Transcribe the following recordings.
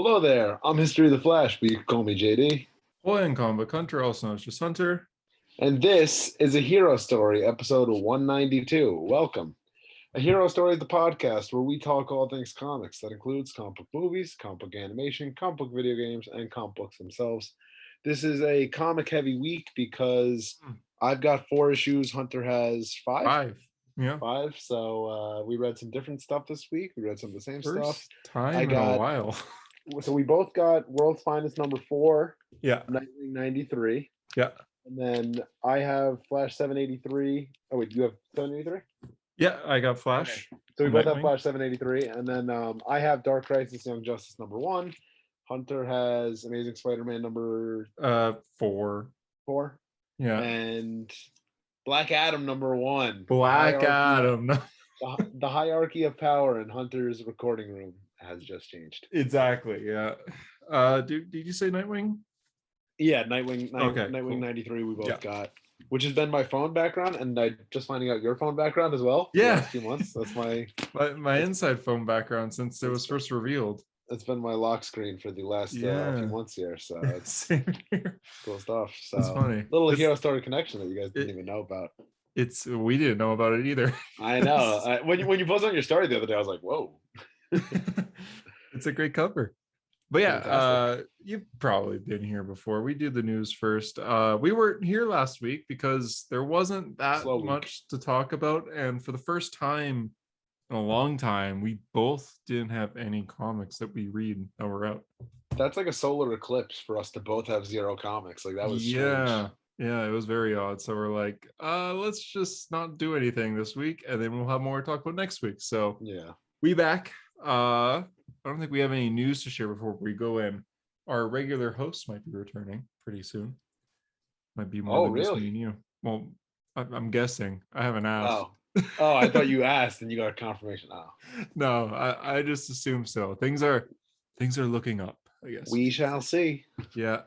Hello there. I'm History of the Flash, but you can call me JD. Boy in Comic Hunter, also known as just Hunter. And this is a Hero Story, episode 192. Welcome. A Hero Story is the podcast where we talk all things comics. That includes comic book movies, comic book animation, comic book video games, and comic books themselves. This is a comic heavy week because I've got 4 issues. Hunter has 5. 5. Yeah. 5. So we read some different stuff this week. We read some of the same stuff. First time in a while. So we both got World's Finest number 4. Yeah. 1993. Yeah. And then I have Flash 783. Oh wait, you have 783? Yeah, I got Flash. Okay. So we both have Nightwing. Flash 783, and then I have Dark Crisis Young Justice number 1. Hunter has Amazing Spider-Man number 4. 4. Yeah. And Black Adam number 1. Black Adam. The hierarchy of power in Hunter's recording room has just changed. Exactly. Yeah. Did you say Nightwing? Yeah, Nightwing. Okay, Nightwing cool. 93. We both got, which has been my phone background, and I just finding out your phone background as well. Yeah, the last few months. That's my inside phone background since it was first revealed. It's been my lock screen for the last few months here. So it's same here. Cool stuff. So it's funny. Little Hero Story connection that you guys didn't even know about. We didn't know about it either. I know. When you posted on your story the other day, I was like, whoa. It's a great cover. But yeah, Fantastic. You've probably been here before. We do the news first. We weren't here last week because there wasn't that much to talk about. And for the first time in a long time, we both didn't have any comics that we read that were out. That's like a solar eclipse for us to both have 0 comics. Like that was strange. Yeah, it was very odd. So we're like, let's just not do anything this week, and then we'll have more to talk about next week. So yeah, we back. I don't think we have any news to share before we go in. Our regular host might be returning pretty soon. Might be more than just me and you. Well, I'm guessing. I haven't asked. Oh, I thought you asked and you got confirmation. Oh. No, I just assume so. Things are looking up, I guess. We shall see. Yeah.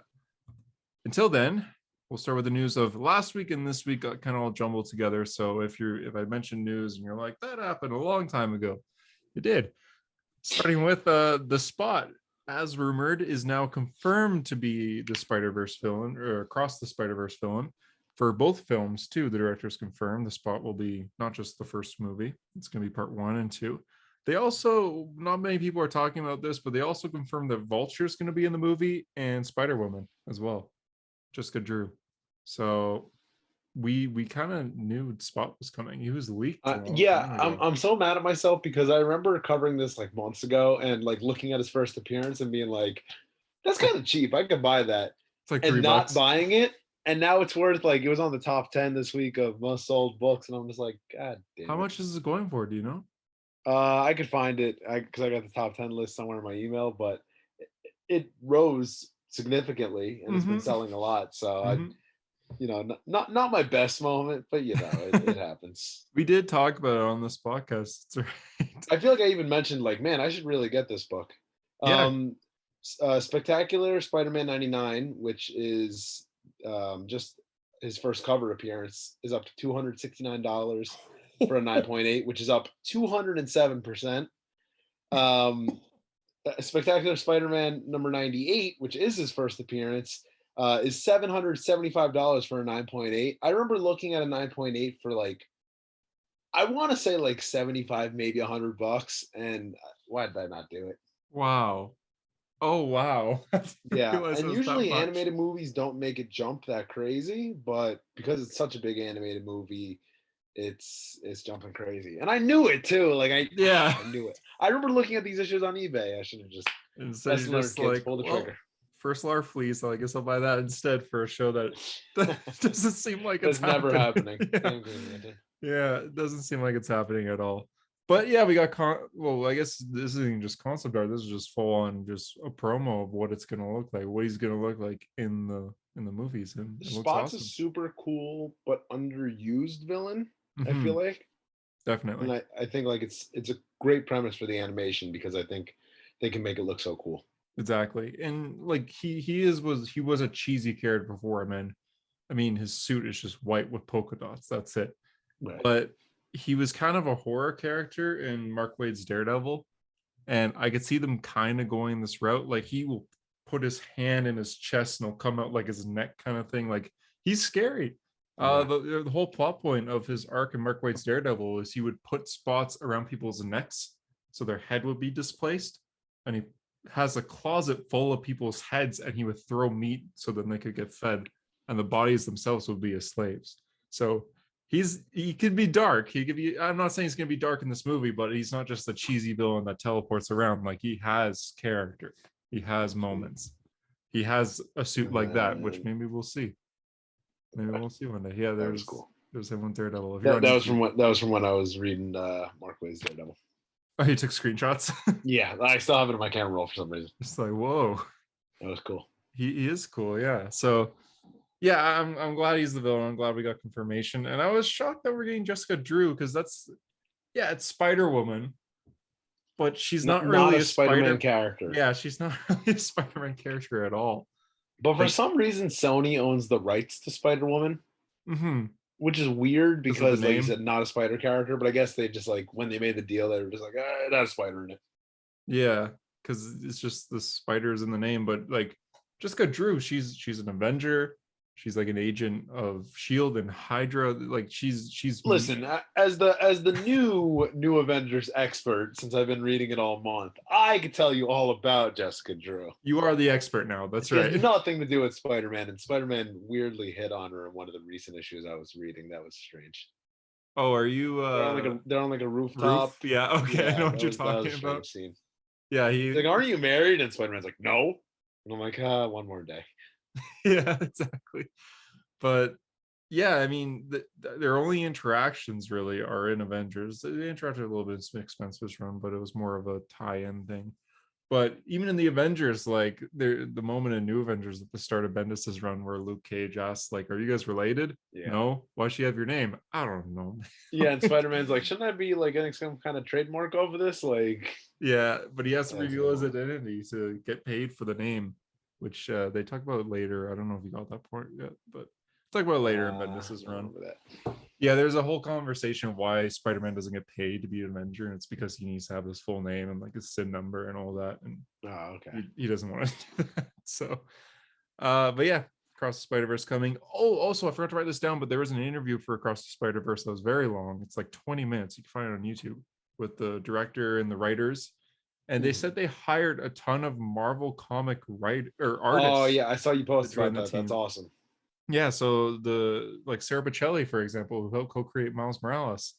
Until then, we'll start with the news of last week and this week got kind of all jumbled together. So if I mention news and you're like, that happened a long time ago, it did. Starting with the Spot, as rumored, is now confirmed to be the Spider-Verse villain, or Across the Spider-Verse villain for both films too. The directors confirmed the Spot will be not just the first movie; it's going to be part 1 and 2. They also, not many people are talking about this, but they also confirmed that Vulture is going to be in the movie and Spider-Woman as well, Jessica Drew. So we kind of knew Spot was coming. He was leaked. I'm so mad at myself because I remember covering this like months ago and like looking at his first appearance and being like, that's kind of cheap. I could buy that. It's like and $3. Not buying it. And now it's worth, like, it was on the top 10 this week of most sold books. And I'm just like, God damn. How much is it going for? Do you know? I could find it because I got the top 10 list somewhere in my email, but it rose significally and it's been selling a lot. So not my best moment, but it happens. We did talk about it on this podcast. That's right. I feel like I even mentioned like, man, I should really get this book. Yeah. Spectacular Spider-Man 99, which is just his first cover appearance, is up to $269 for a 9.8, which is up 207%. Spectacular Spider-Man number 98, which is his first appearance, is $775 for a 9.8. I remember looking at a 9.8 for like, I want to say like 75, maybe $100, and why did I not do it? Wow. Oh wow. Yeah, and usually animated movies don't make it jump that crazy, but because it's such a big animated movie, it's jumping crazy. And I knew it too. Like I knew it. I remember looking at these issues on eBay. I should have just pulled the trigger. First Lar Fleece, I guess I'll buy that instead for a show that doesn't seem like it's never happening. Yeah, it doesn't seem like it's happening at all. But yeah, we got I guess this isn't just concept art. This is just full on, just a promo of what it's gonna look like, what he's gonna look like in the movies. And it looks Spot's awesome. A super cool but underused villain. I feel like definitely, and I think like it's a great premise for the animation because I think they can make it look so cool. Exactly, and like he was a cheesy character before. I mean, his suit is just white with polka dots. That's it. Right. But he was kind of a horror character in Mark Waid's Daredevil. And I could see them kind of going this route. Like he will put his hand in his chest and it'll come out like his neck kind of thing. Like he's scary. The whole plot point of his arc in Mark Waid's Daredevil is he would put spots around people's necks so their head would be displaced. And he has a closet full of people's heads and he would throw meat so then they could get fed. And the bodies themselves would be his slaves. So he could be dark. He could be, I'm not saying he's gonna be dark in this movie, but he's not just a cheesy villain that teleports around. Like he has character, he has moments, he has a suit like that, which maybe we'll see. Maybe we'll see one day. Yeah, there's cool. There's him on Daredevil. That was from when I was reading Mark Waid's Daredevil. Oh, you took screenshots? Yeah, I still have it in my camera roll for some reason. It's like, whoa. That was cool. He is cool, yeah. So yeah, I'm glad he's the villain. I'm glad we got confirmation. And I was shocked that we're getting Jessica Drew, because it's Spider-Woman, but she's not really a Spider-Man character. Yeah, she's not really a Spider-Man character at all. But for some reason, Sony owns the rights to Spider-Woman, which is weird because, like you said, not a spider character. But I guess they just like when they made the deal, they were just like, it has a spider in it. Yeah, because it's just the spiders in the name. But like Jessica Drew, she's an Avenger. She's like an agent of Shield and Hydra. Like she's. Listen, as the new Avengers expert, since I've been reading it all month, I could tell you all about Jessica Drew. You are the expert now. That's right. It has nothing to do with Spider-Man, and Spider-Man weirdly hit on her in one of the recent issues I was reading. That was strange. Oh, are you? They're on like a rooftop. Yeah. Okay, yeah, I know what you're talking about. Scene. Yeah, he's like, "Aren't you married?" And Spider-Man's like, "No." And I'm like, one more day. Yeah, exactly. But yeah, I mean, their only interactions really are in Avengers. They interacted a little bit in Expenses Run, but it was more of a tie-in thing. But even in the Avengers, like the moment in New Avengers at the start of Bendis's run where Luke Cage asks, like, "Are you guys related?" Yeah. No. Why should you have your name? I don't know. Yeah, and Spider-Man's like, "Shouldn't I be like getting some kind of trademark over this?" Like, yeah, but he has to reveal his identity to get paid for the name, which they talk about later. I don't know if you got that part yet, but talk about it later in Bendis's run. Yeah, there's a whole conversation why Spider-Man doesn't get paid to be an Avenger, and it's because he needs to have his full name and like his SIN number and all that. And he doesn't want to do that. So, but yeah, Across the Spider-Verse coming. Oh, also I forgot to write this down, but there was an interview for Across the Spider-Verse that was very long. It's like 20 minutes. You can find it on YouTube with the director and the writers. And they said they hired a ton of Marvel comic artists. Oh yeah, I saw you post about that. That's awesome. Yeah, so Sarah Bocelli, for example, who helped co-create Miles Morales,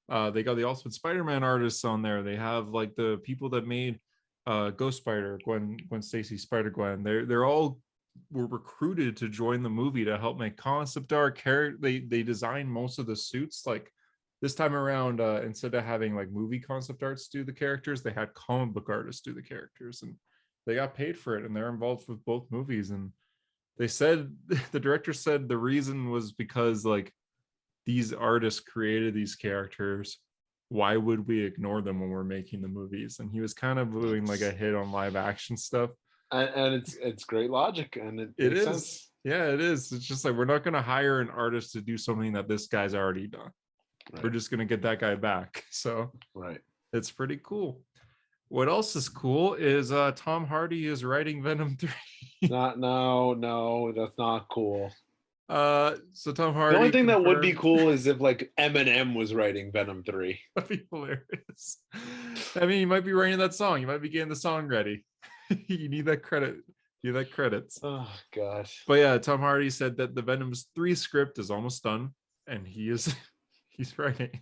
they got the Ultimate Spider-Man artists on there. They have like the people that made Ghost Spider, Gwen Stacy, Spider-Gwen. They're all were recruited to join the movie to help make concept art. They designed most of the suits. Like this time around, instead of having like movie concept arts do the characters, they had comic book artists do the characters, and they got paid for it. And they're involved with both movies. And they said, the director said the reason was because like these artists created these characters. Why would we ignore them when we're making the movies? And he was kind of doing like a hit on live action stuff. And it's great logic, and it makes sense. Yeah, it is. It's just like we're not going to hire an artist to do something that this guy's already done. Right. We're just going to get that guy back. So it's pretty cool. What else is cool is Tom Hardy is writing Venom 3. No, that's not cool. So Tom Hardy. The only thing that would be cool is if like Eminem was writing Venom 3. That'd be hilarious. I mean, you might be writing that song. You might be getting the song ready. You need that credit. You need that credits. Oh gosh. But yeah, Tom Hardy said that the Venom 3 script is almost done, and he's writing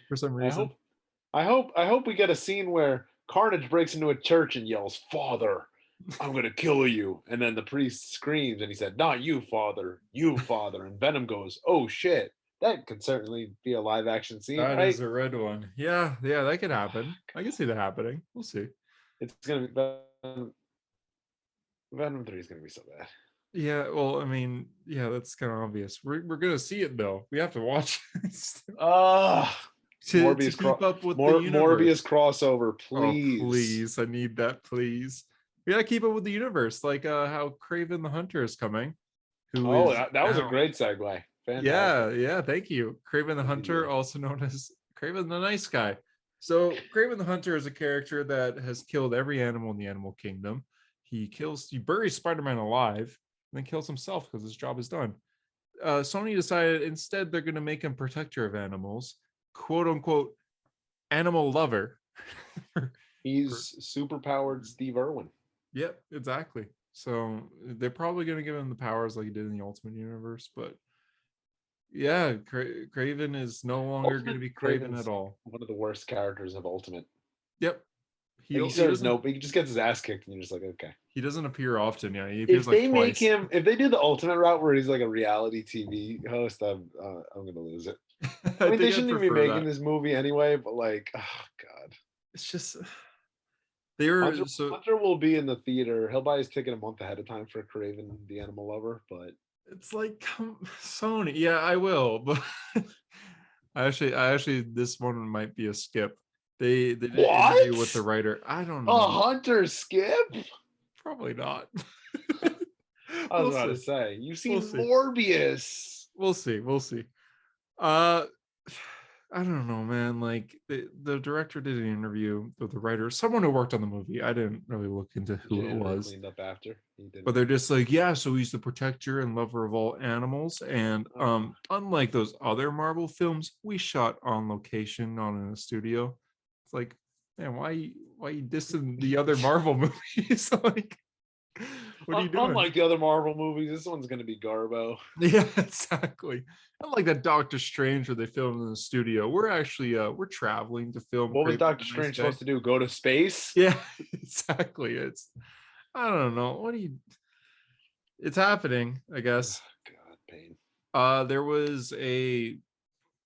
for some reason. I hope we get a scene where Carnage breaks into a church and yells, "Father, I'm gonna kill you!" And then the priest screams and he said, "Not you, Father, you, Father." And Venom goes, "Oh shit, that could certainly be a live action scene." That is a red one. Yeah, that could happen. I can see that happening. We'll see. It's gonna be Venom 3 is gonna be so bad. Yeah, well, I mean, yeah, that's kind of obvious. We're gonna see it though. We have to watch it. Morbius to keep up with the Morbius crossover, please. Oh, please, I need that, please. We gotta keep up with the universe, like how Kraven the Hunter is coming. That was a great segue. Fantastic. Yeah, thank you. Kraven the Hunter, also known as Kraven the Nice Guy. So Kraven the Hunter is a character that has killed every animal in the animal kingdom. He buries Spider-Man alive, and then kills himself because his job is done. Sony decided instead they're going to make him protector of animals, quote unquote, animal lover. He's superpowered Steve Irwin. Yep, exactly. So they're probably going to give him the powers like he did in the Ultimate Universe, but yeah, Kraven is no longer going to be Kraven at all. One of the worst characters of Ultimate. Yep. He just gets his ass kicked, and you're just like, okay. He doesn't appear often. Yeah, he if appears like twice. If they do the Ultimate route where he's like a reality TV host, I'm gonna lose it. I mean, they shouldn't even be making this movie anyway. But like, oh god, it's just Hunter will be in the theater. He'll buy his ticket a month ahead of time for Kraven the Animal Lover, but it's like Sony. Yeah, I will, but I actually this one might be a skip. They did an interview with the writer. I don't know. A Hunter skip? Probably not. I was about to say, you've seen Morbius. We'll see. I don't know, man. Like the director did an interview with the writer, someone who worked on the movie. I didn't really look into who it was. Cleaned up after. But they're just like, yeah, so he's the protector and lover of all animals. And unlike those other Marvel films, we shot on location, not in a studio. It's like, man, why you dissing the other Marvel movies? Like, what are you doing? Unlike the other Marvel movies, this one's going to be Garbo. Yeah, exactly. Unlike that Doctor Strange where they filmed in the studio, we're actually we're traveling to film. What was Doctor Strange supposed to do? Go to space? Yeah, exactly. I don't know. It's happening, I guess. Oh, God, pain. There was a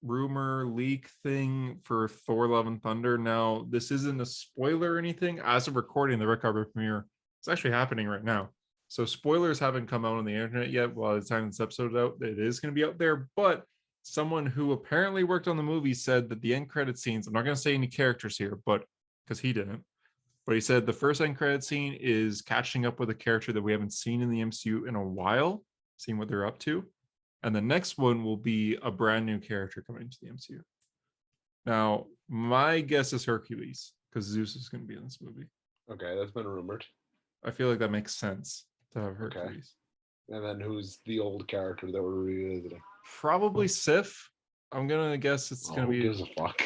rumor leak thing for Thor: Love and Thunder. Now, this isn't a spoiler or anything. As of recording the red carpet premiere, it's actually happening right now. So spoilers haven't come out on the internet yet. While the time this episode's out, it is going to be out there. But someone who apparently worked on the movie said that the end credit scenes, I'm not going to say any characters here, but because he didn't, but he said the first end credit scene is catching up with a character that we haven't seen in the MCU in a while, seeing what they're up to. And the next one will be a brand new character coming to the MCU. Now, my guess is Hercules, because Zeus is going to be in this movie. Okay, that's been rumored. I feel like that makes sense to have Hercules. Okay. And then who's the old character that we're revisiting? Probably Sif. I'm going to guess it's going to be... Who gives a fuck?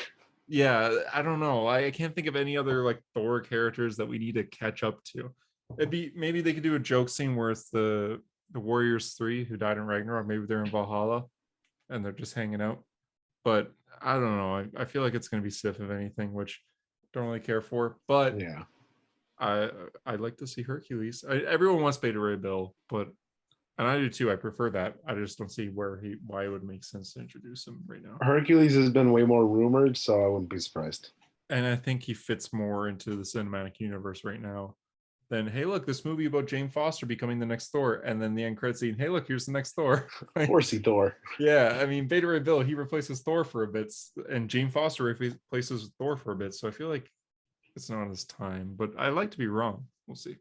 Yeah, I don't know. I can't think of any other like Thor characters that we need to catch up to. Maybe they could do a joke scene where it's the Warriors 3 who died in Ragnarok. Maybe they're in Valhalla and they're just hanging out. But I don't know. I feel like it's going to be Sif, if anything, which I don't really care for. But yeah, I'd like to see Hercules. Everyone wants Beta Ray Bill, and I do too. I prefer that. I just don't see why it would make sense to introduce him right now. Hercules has been way more rumored, so I wouldn't be surprised. And I think he fits more into the cinematic universe right now than, hey, look, this movie about Jane Foster becoming the next Thor, and then the end credit scene, hey, look, here's the next Thor. Horsey Thor. Yeah, I mean, Beta Ray Bill, he replaces Thor for a bit, and Jane Foster replaces Thor for a bit. So I feel like it's not his time, but I like to be wrong. We'll see.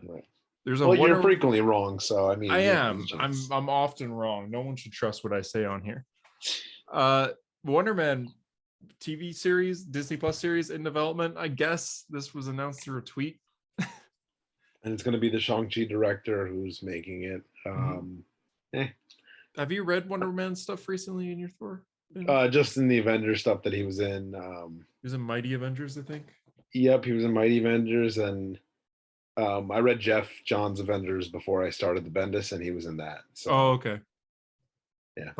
Right. You're frequently wrong, so I mean, I am. I'm often wrong. No one should trust what I say on here. Wonder Man TV series, Disney Plus series in development. I guess this was announced through a tweet. And it's going to be the Shang-Chi director who's making it. Have you read Wonder Man stuff recently in your Thor? Just in the Avengers stuff that he was in. He was in Mighty Avengers, I think. Yep, he was in Mighty Avengers, and I read Jeff John's Avengers before I started the Bendis, and he was in that. So. Oh, okay. Yeah,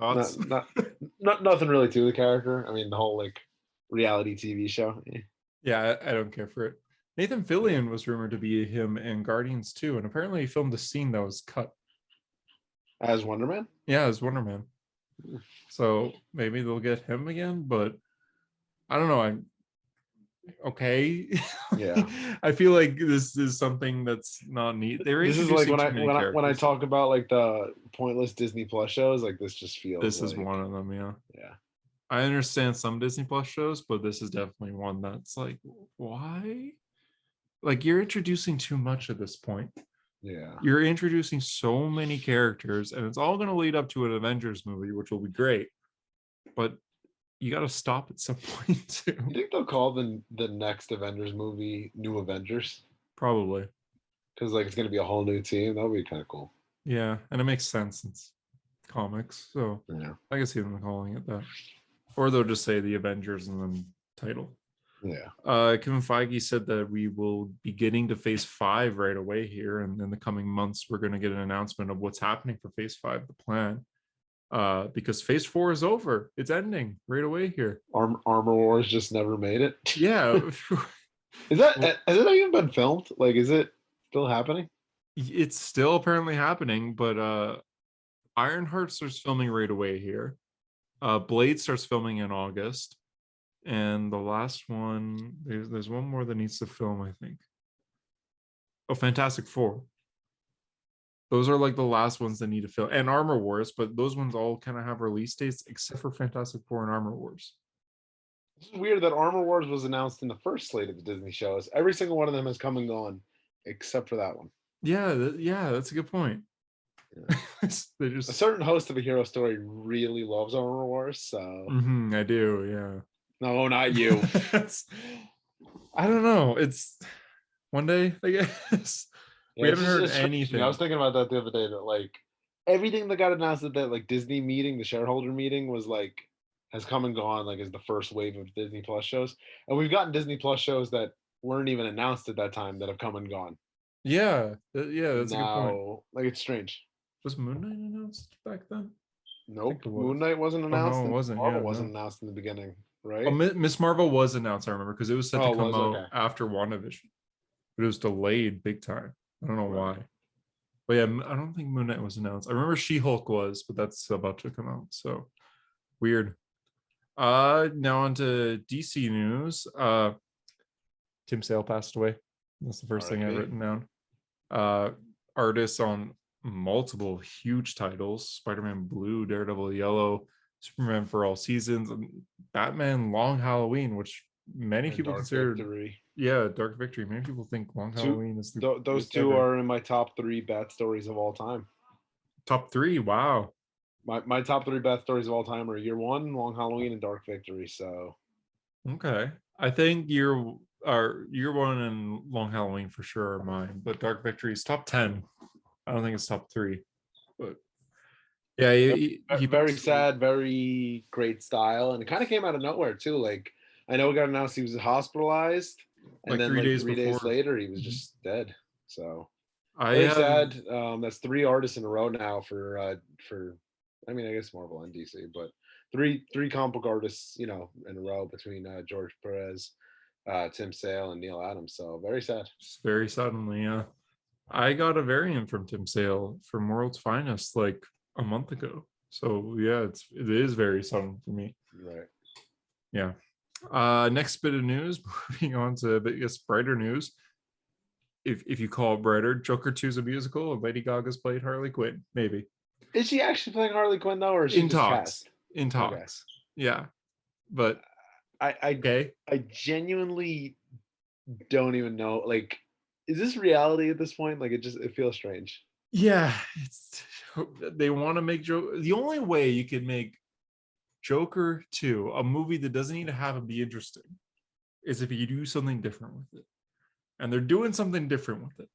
not nothing really to the character. I mean, the whole like reality TV show. Yeah, I don't care for it. Nathan Fillion was rumored to be him in Guardians 2, and apparently he filmed a scene that was cut. As Wonder Man? Yeah, as Wonder Man. So maybe they'll get him again, but I don't know. Okay. Yeah. I feel like this is something that's not neat. This is like when I talk about like the pointless Disney Plus shows, like this just feels this is one of them, yeah. Yeah. I understand some Disney Plus shows, but this is definitely one that's like, why? Like, you're introducing too much at this point. Yeah. You're introducing so many characters, and it's all going to lead up to an Avengers movie, which will be great. But you got to stop at some point too. You think they'll call the next Avengers movie New Avengers? Probably. Because like it's gonna be a whole new team. That would be kind of cool. Yeah, and it makes sense. It's comics, so Yeah. I can see them calling it that. Or they'll just say the Avengers and then title. Yeah. Kevin Feige said that we will be getting to Phase 5 right away here, and in the coming months, we're going to get an announcement of what's happening for Phase 5, the plan. Because Phase 4 is over; it's ending right away here. Armor Wars just never made it. Yeah, has it even been filmed? Like, is it still happening? It's still apparently happening, but Ironheart starts filming right away here. Blade starts filming in August. And the last one, there's one more that needs to film, I think. Oh, Fantastic Four. Those are like the last ones that need to film. And Armor Wars, but those ones all kind of have release dates except for Fantastic Four and Armor Wars. It's weird that Armor Wars was announced in the first slate of the Disney shows. Every single one of them has come and gone, except for that one. Yeah, that's a good point. Yeah. They just a certain host of A Hero Story really loves Armor Wars, so I do, yeah. No, not you. I don't know. It's one day, I guess. Yeah, we haven't heard anything. I was thinking about that the other day. That like everything that got announced at that like Disney meeting, the shareholder meeting, was like has come and gone. Like as the first wave of Disney Plus shows, and we've gotten Disney Plus shows that weren't even announced at that time that have come and gone. Yeah, that's a good point. Like it's strange. Was Moon Knight announced back then? Nope, Moon Knight wasn't announced. Oh, no, it wasn't. Marvel wasn't announced in the beginning, right? Miss Marvel was announced, I remember, because it was set to come out okay. after WandaVision, but it was delayed big time. I don't know why. But yeah, I don't think Moon Knight was announced. I remember She-Hulk was, but that's about to come out. So weird. Now on to DC news. Tim Sale passed away. That's the first thing I've written down. Artists on multiple huge titles: Spider-Man Blue, Daredevil Yellow, Superman for All Seasons, Batman Long Halloween, which many people consider Dark Victory. Many people think Long Halloween is those two are in my top 3 Bat stories of all time. Top 3? Wow. My top 3 Bat stories of all time are Year One, Long Halloween, and Dark Victory. So okay, I think Year One and Long Halloween for sure are mine, but Dark Victory is top 10. I don't think it's top 3, but yeah, he very sad, very great style, and it kind of came out of nowhere too. Like I know it got announced he was hospitalized, and then 3 days later he was just dead. So very sad. That's 3 artists in a row now for I mean I guess Marvel and DC, but three comic book artists in a row between George Perez, Tim Sale, and Neil Adams. So very sad. Just very suddenly, yeah. I got a variant from Tim Sale from World's Finest like a month ago. So yeah, it is very sudden for me. Right. Yeah. Next bit of news, moving on to biggest brighter news. If you call it brighter, Joker 2 is a musical and Lady Gaga's played Harley Quinn. Maybe. Is she actually playing Harley Quinn though, or is she in just talks? Cast? In talks. Okay. Yeah. But I genuinely don't even know. Like, is this reality at this point? Like it feels strange. Yeah, they want to make Joker. The only way you can make Joker 2 a movie that doesn't need to have it be interesting is if you do something different with it. And they're doing something different with it.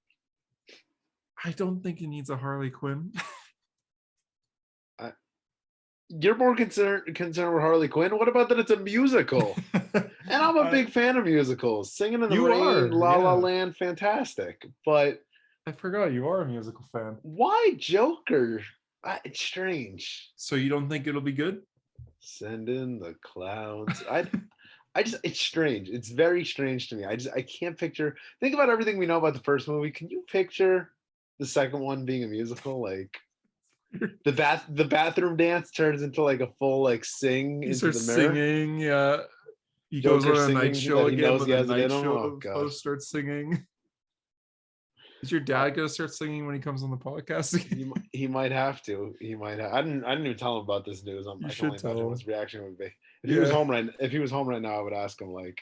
I don't think it needs a Harley Quinn. You're more concerned with Harley Quinn. What about that it's a musical? And I'm a big fan of musicals. Singing in the Rain, La La Land, fantastic. But I forgot you are a musical fan. Why Joker? It's strange. So you don't think it'll be good? Send in the clowns. It's strange. It's very strange to me. I can't picture. Think about everything we know about the first movie. Can you picture the second one being a musical? Like the bathroom dance turns into like a full like sing he into starts the mirror. Singing. Yeah, he Joker goes on a night show again. When the night show host starts singing. Is your dad gonna start singing when he comes on the podcast? He might have to. He might have. I didn't even tell him about this news. I can only imagine what his reaction would be. If he was home right now, I would ask him like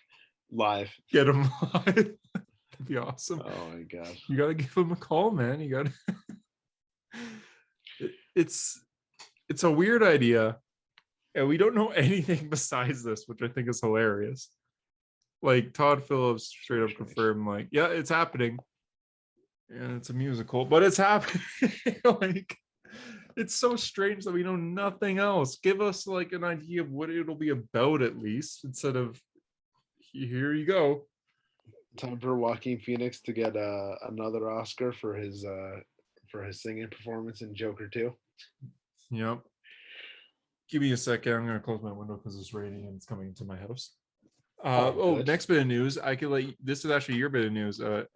live. Get him live. That'd be awesome. Oh my gosh. You gotta give him a call, man. You gotta it's a weird idea. and we don't know anything besides this, which I think is hilarious. Like Todd Phillips straight up confirmed, like, yeah, it's happening, and it's a musical, but it's happening. Like, it's so strange that we know nothing else. Give us like an idea of what it'll be about at least, instead of here you go. Time for Joaquin Phoenix to get another Oscar for his singing performance in Joker 2. Yep. Give me a second. I'm gonna close my window because it's raining and it's coming into my house. Next bit of news. I could like this is actually your bit of news. A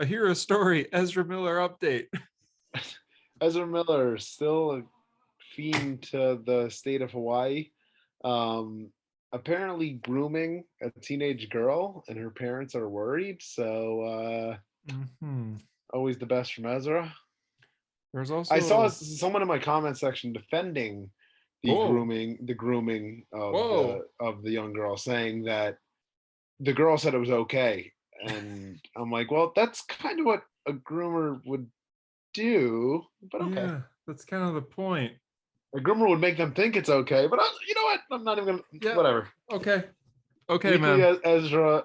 hero story. Ezra Miller update. Ezra Miller still a fiend to the state of Hawaii. Apparently grooming a teenage girl, and her parents are worried. So always the best from Ezra. There's also I saw someone in my comment section defending the grooming of the young girl, saying that the girl said it was okay, and I'm like, well, that's kind of what a groomer would do, but okay. Yeah, that's kind of the point. A groomer would make them think it's okay, but you know what? I'm not even gonna. Yeah. Whatever. Okay, Weekly man. Ezra.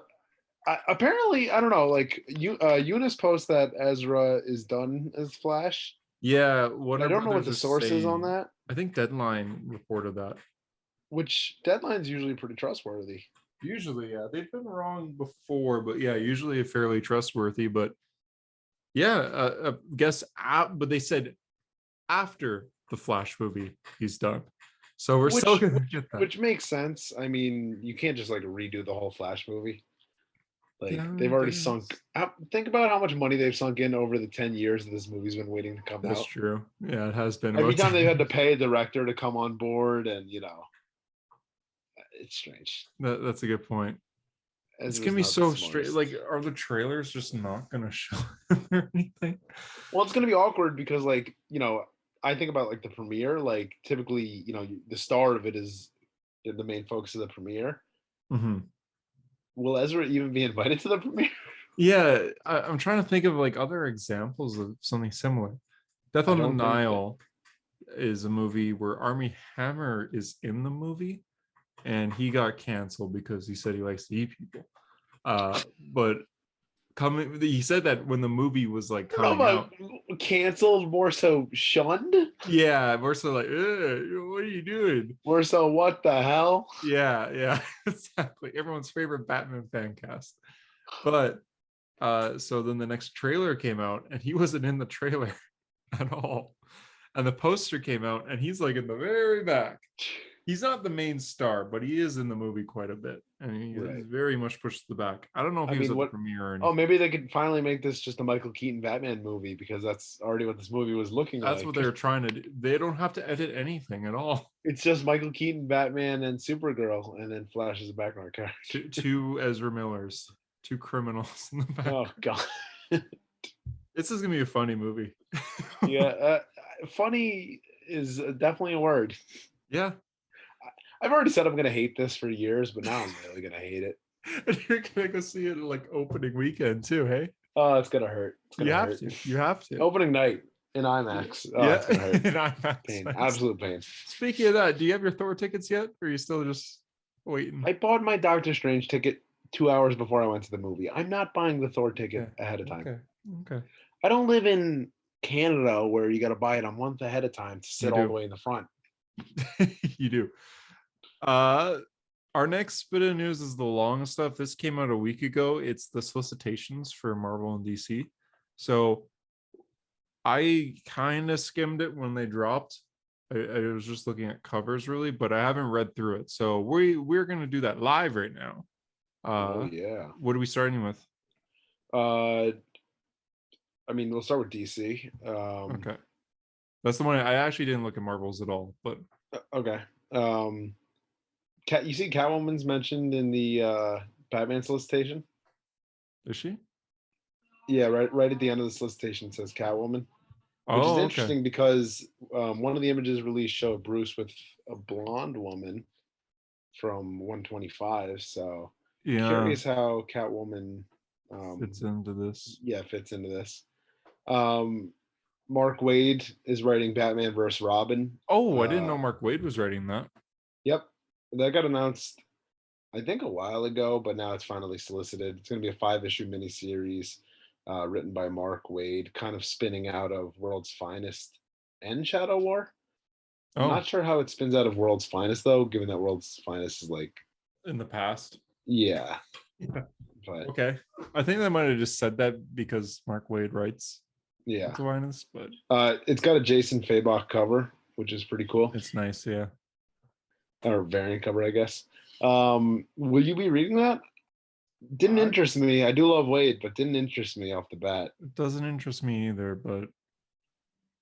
Apparently, I don't know. Like Eunice posts that Ezra is done as Flash. Yeah, I don't know what the source is on that. I think Deadline reported that. Which Deadline's usually pretty trustworthy. Usually, yeah. They've been wrong before, but yeah, usually fairly trustworthy. But yeah, I guess. But they said after the Flash movie, he's done. So we're still gonna get that. Which makes sense. I mean, you can't just like redo the whole Flash movie. Like they've already sunk. Think about how much money they've sunk in over the 10 years that this movie's been waiting to come out. That's true. Yeah, it has been. Every time they've had to pay a director to come on board, and it's strange. That's a good point. It's gonna be so straight. Like, are the trailers just not gonna show or anything? Well, it's gonna be awkward because, like, I think about like the premiere. Like, typically, the star of it is the main focus of the premiere. Mm-hmm. Will Ezra even be invited to the premiere? Yeah, I'm trying to think of like other examples of something similar. Death on the Nile is a movie where Armie Hammer is in the movie, and he got canceled because he said he likes to eat people. But he said that when the movie was like coming out, canceled, more so shunned. Yeah, more so like, what are you doing? More so, what the hell? Yeah, exactly. Everyone's favorite Batman fan cast. But so then the next trailer came out, and he wasn't in the trailer at all. And the poster came out, and he's like in the very back. He's not the main star, but he is in the movie quite a bit, and he's very much pushed to the back. I don't know if he was at the premiere or anything. Oh, maybe they could finally make this just a Michael Keaton Batman movie, because that's already what this movie was looking like. That's what they're trying to do. They don't have to edit anything at all. It's just Michael Keaton, Batman, and Supergirl, and then Flash is a background character. Two Ezra Millers, two criminals in the back. Oh God, this is gonna be a funny movie. Yeah, funny is definitely a word. Yeah. I've already said I'm going to hate this for years, but now I'm really going to hate it. And you're going to go see it like opening weekend too, hey? Oh, it's going to hurt. You have to. Opening night in IMAX. Oh, yeah, it's going to hurt. In IMAX. Pain. Absolute pain. Speaking of that, do you have your Thor tickets yet? Or are you still just waiting? I bought my Doctor Strange ticket 2 hours before I went to the movie. I'm not buying the Thor ticket ahead of time. Okay. I don't live in Canada where you got to buy it a month ahead of time to sit all the way in the front. You do. Our next bit of news is the long stuff. This came out a week ago. It's the solicitations for Marvel and DC. So I kind of skimmed it when they dropped. I was just looking at covers really, but I haven't read through it. So we're going to do that live right now. Yeah. What are we starting with? I mean, we'll start with DC. Okay. That's the one. I actually didn't look at Marvels at all, but okay. You see Catwoman's mentioned in the Batman solicitation? Is she? Yeah, right at the end of the solicitation it says Catwoman. Which is interesting because one of the images released showed Bruce with a blonde woman from 125. So curious how Catwoman fits into this. Yeah, fits into this. Mark Waid is writing Batman vs. Robin. Oh, I didn't know Mark Waid was writing that. Yep, that got announced I think a while ago, but now it's finally solicited. It's going to be a 5-issue miniseries written by Mark Wade, kind of spinning out of World's Finest and Shadow War. I'm Oh, not sure how it spins out of World's Finest though, given that World's Finest is like, in the past. yeah, but Okay. I think they might have just said that because Mark Wade writes yeah. What's Aquinas, but It's got a Jason Fabok cover, which is pretty cool, it's nice. Yeah. or variant cover, I guess. Will you be reading that? Didn't I, interest me. I do love Wade, but didn't interest me off the bat. it doesn't interest me either, but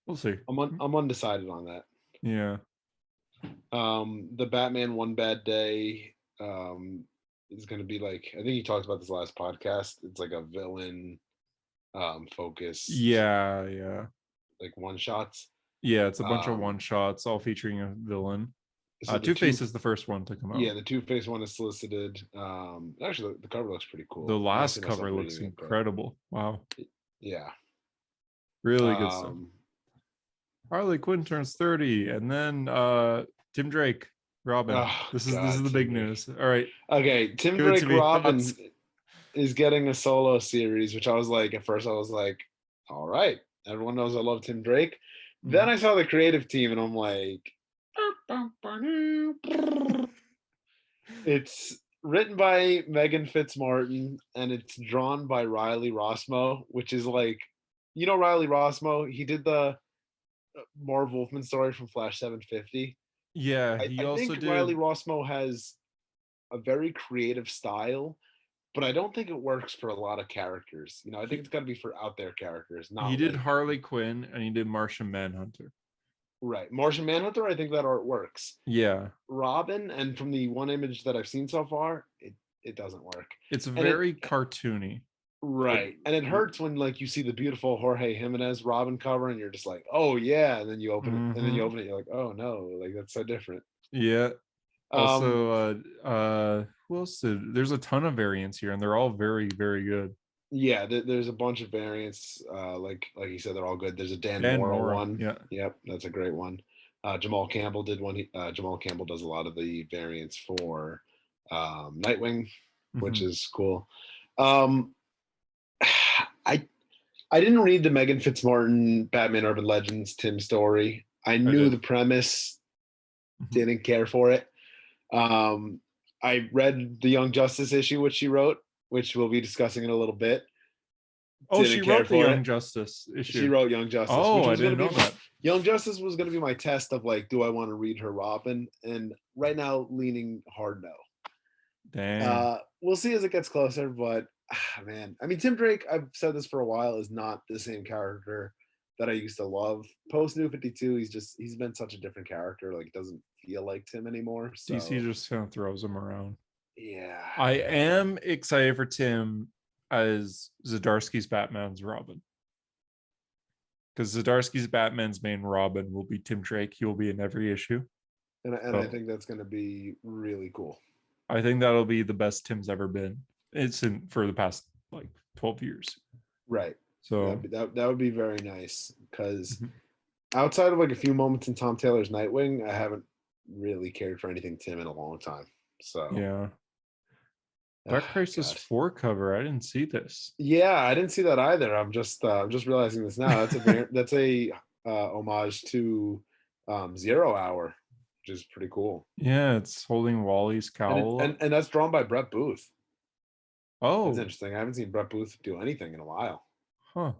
we'll see. I'm undecided on that. Yeah. The Batman One Bad Day is going to be like, I think you talked about this last podcast. It's like a villain focused, Yeah. Yeah. like one shots. Yeah. It's a bunch of Um, one shots, all featuring a villain. so the Two-Face is the first one to come out. yeah, the Two-Face one is solicited. Actually, the cover looks pretty cool. The I don't last see myself cover looks reading it, but incredible. Wow. yeah. Really good stuff. Um, Harley Quinn turns 30, and then Tim Drake, Robin. oh This is God, the Tim big Drake. news. All right. Okay, Tim Give it Drake to me. Robin Thoughts? is getting a solo series, which I was like, at first I was like, all right, everyone knows I love Tim Drake. Then I saw the creative team and I'm like, it's written by Megan Fitzmartin and it's drawn by Riley Rossmo, which is like, you know, Riley Rossmo, he did the Marv Wolfman story from Flash 750. Yeah, I, he I also think Riley did. Rossmo has a very creative style, but I don't think it works for a lot of characters. You know, I think He it's got to be for out there characters, he not did like Harley Quinn and he did Martian Manhunter. right. Martian Manhunter, I think that art works. Yeah, Robin, and from the one image that I've seen so far, it doesn't work. it's And it very cartoony. Like, right, and it hurts when like you see the beautiful Jorge Jimenez Robin cover, and you're just like, oh yeah, and then you open it, and then you mhm. open it, you're like, oh no, like that's so different. Yeah. Um, Also, who else did? There's a ton of variants here, and they're all very, very good. yeah, there's a bunch of variants. Like you said, they're all good. There's a Dan Dan Mora Mora, one. yeah. Yep, that's a great one. Jamal Campbell did one. Jamal Campbell does a lot of the variants for Nightwing, which Hmm. is cool. Um, I I didn't read the Megan Fitzmartin Batman Urban Legends Tim story. I I knew did. the premise, Mhm. didn't care for it. Um, I read the Young Justice issue, which she wrote, which we'll be discussing in a little bit. Oh, she Didn't care wrote the for Young it. Justice She issue. wrote Young Justice, Oh, which I was going didn't to know be that. Young Justice was going to be my test of like, do I want to read her Robin? And right now, leaning hard no. Dang. We'll see as it gets closer, but man, I mean, Tim Drake, I've said this for a while, is not the same character that I used to love. Post New 52, he's been such a different character. Like, it doesn't feel like Tim anymore. DC So just kind of throws him around. yeah, I am excited for Tim as Zdarsky's Batman's Robin. Because Zdarsky's Batman's main Robin will be Tim Drake. He will be in every issue. and I So think that's going to be really cool. I think that'll be the best Tim's ever been. It's in for the past like 12 years. Right. So That would be very nice because mhm. outside of like a few moments in Tom Taylor's Nightwing, I haven't really cared for anything Tim in a long time. So, Yeah. oh, Dark Crisis God. 4 cover. I didn't see this. Yeah, I didn't see that either. I'm just realizing this now. That's a homage to Zero Hour, which is pretty cool. Yeah, it's holding Wally's cowl up. And that's drawn by Brett Booth. That's Oh, interesting. I haven't seen Brett Booth do anything in a while. huh.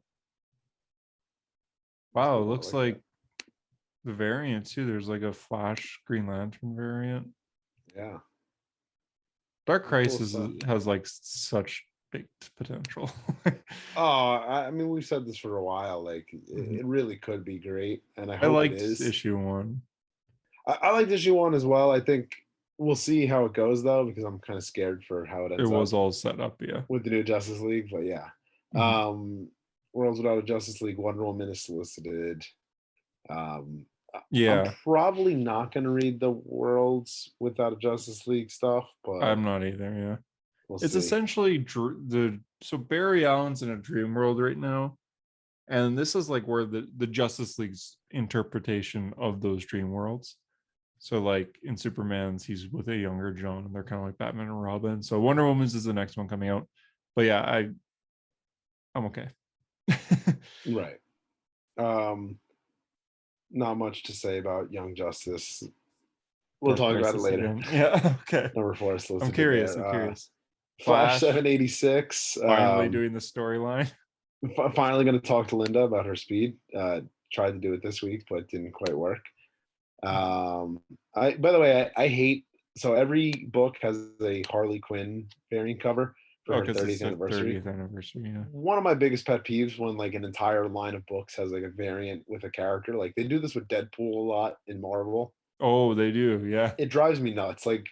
That's Wow, it cool. I looks like that. like the variant too. There's like a Flash Green Lantern variant. Yeah, Dark cool Crisis stuff. has like such big potential. Oh, I mean, we've said this for a while. Like, Mhm. it really could be great, and I I hope it liked is. issue 1. I like issue one as well. I think we'll see how it goes though, because I'm kind of scared for how it It ends was up all set up, yeah. with the new Justice League. But yeah, Mhm. Worlds Without a Justice League, Wonder Woman is solicited. Um, I'm Yeah, probably not going to read the Worlds Without a Justice League stuff, but I'm not either, yeah. we'll It's see. essentially so Barry Allen's in a dream world right now, and this is like where the Justice League's interpretation of those dream worlds. So like in Superman's, he's with a younger Joan, and they're kind of like Batman and Robin. So Wonder Woman's is the next one coming out. But yeah, I'm okay. Right. Um, Not much to say about Young Justice. We'll Dark talk about it Crisis later. again. Yeah. Okay. Number 4 is I'm listed curious. I'm there. curious. Flash Flash 786. finally doing the storyline. Finally going to talk to Linda about her speed. Tried to do it this week, but didn't quite work. I by the way, I hate, so every book has a Harley Quinn variant cover for Oh, her because it's 30th their anniversary. 30th anniversary. Yeah. One of my biggest pet peeves when like an entire line of books has like a variant with a character. Like they do this with Deadpool a lot in Marvel. Oh, they do. Yeah. It drives me nuts. Like,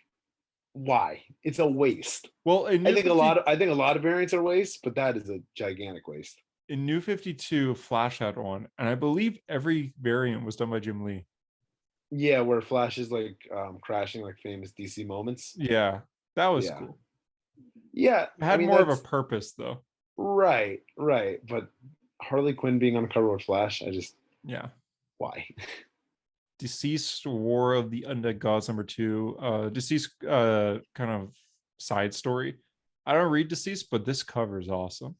why? It's a waste. Well, I think a lot of variants are waste, but that is a gigantic waste. in New 52, Flash had one, and I believe every variant was done by Jim Lee. Yeah, where Flash is like crashing like famous DC moments. Yeah, that was Yeah. cool. Yeah, It had more of a purpose though. right. But Harley Quinn being on the cover with Flash, Yeah. why? Deceased War of the Undead Gods #2. Deceased kind of side story. I don't read Deceased, but this cover is awesome.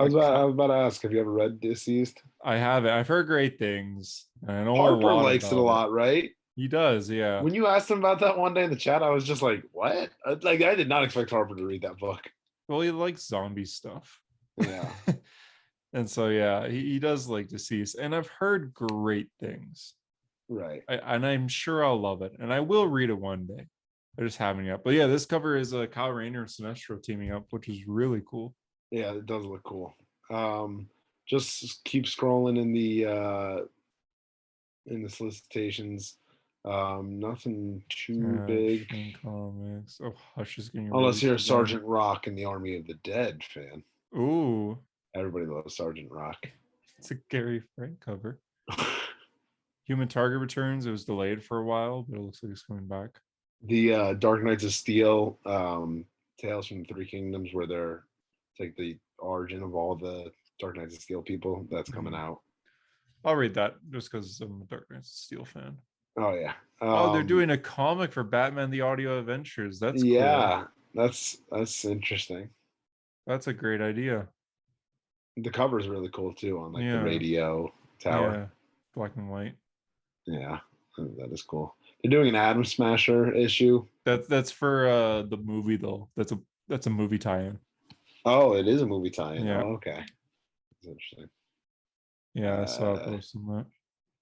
I was about to ask, have you ever read Deceased? I haven't. I've heard great things. And I know Harper a lot likes it a lot, right? He does, yeah. When you asked him about that one day in the chat, I was just like, what? Like, I did not expect Harper to read that book. Well, he likes zombie stuff. Yeah. And so, yeah, he does like Deceased. And I've heard great things. Right. And I'm sure I'll love it. And I will read it one day. I just haven't yet. But yeah, this cover is Kyle Rayner and Sinestro teaming up, which is really cool. Yeah, it does look cool. Just keep scrolling in the solicitations. Nothing too big. Comics. Oh, Hush is getting unless you're a Sergeant Rock in the Army of the Dead fan. Ooh. Everybody loves Sergeant Rock. It's a Gary Frank cover. Human Target returns. It was delayed for a while, but it looks like it's coming back. The Dark Knights of Steel, Tales from the Three Kingdoms, where they're like the origin of all the Dark Knights of Steel people. That's coming out. I'll read that just because I'm a Dark Knights of Steel fan. Oh yeah. They're doing a comic for Batman: The Audio Adventures. That's cool. That's interesting. That's a great idea. The cover is really cool too, on like the radio tower. Yeah, black and white. Yeah, that is cool. They're doing an Atom Smasher issue. That's for the movie though. That's a movie tie-in. Oh, it is a movie tie-in. Yeah. Oh, okay. That's interesting. Yeah, I saw a post on that.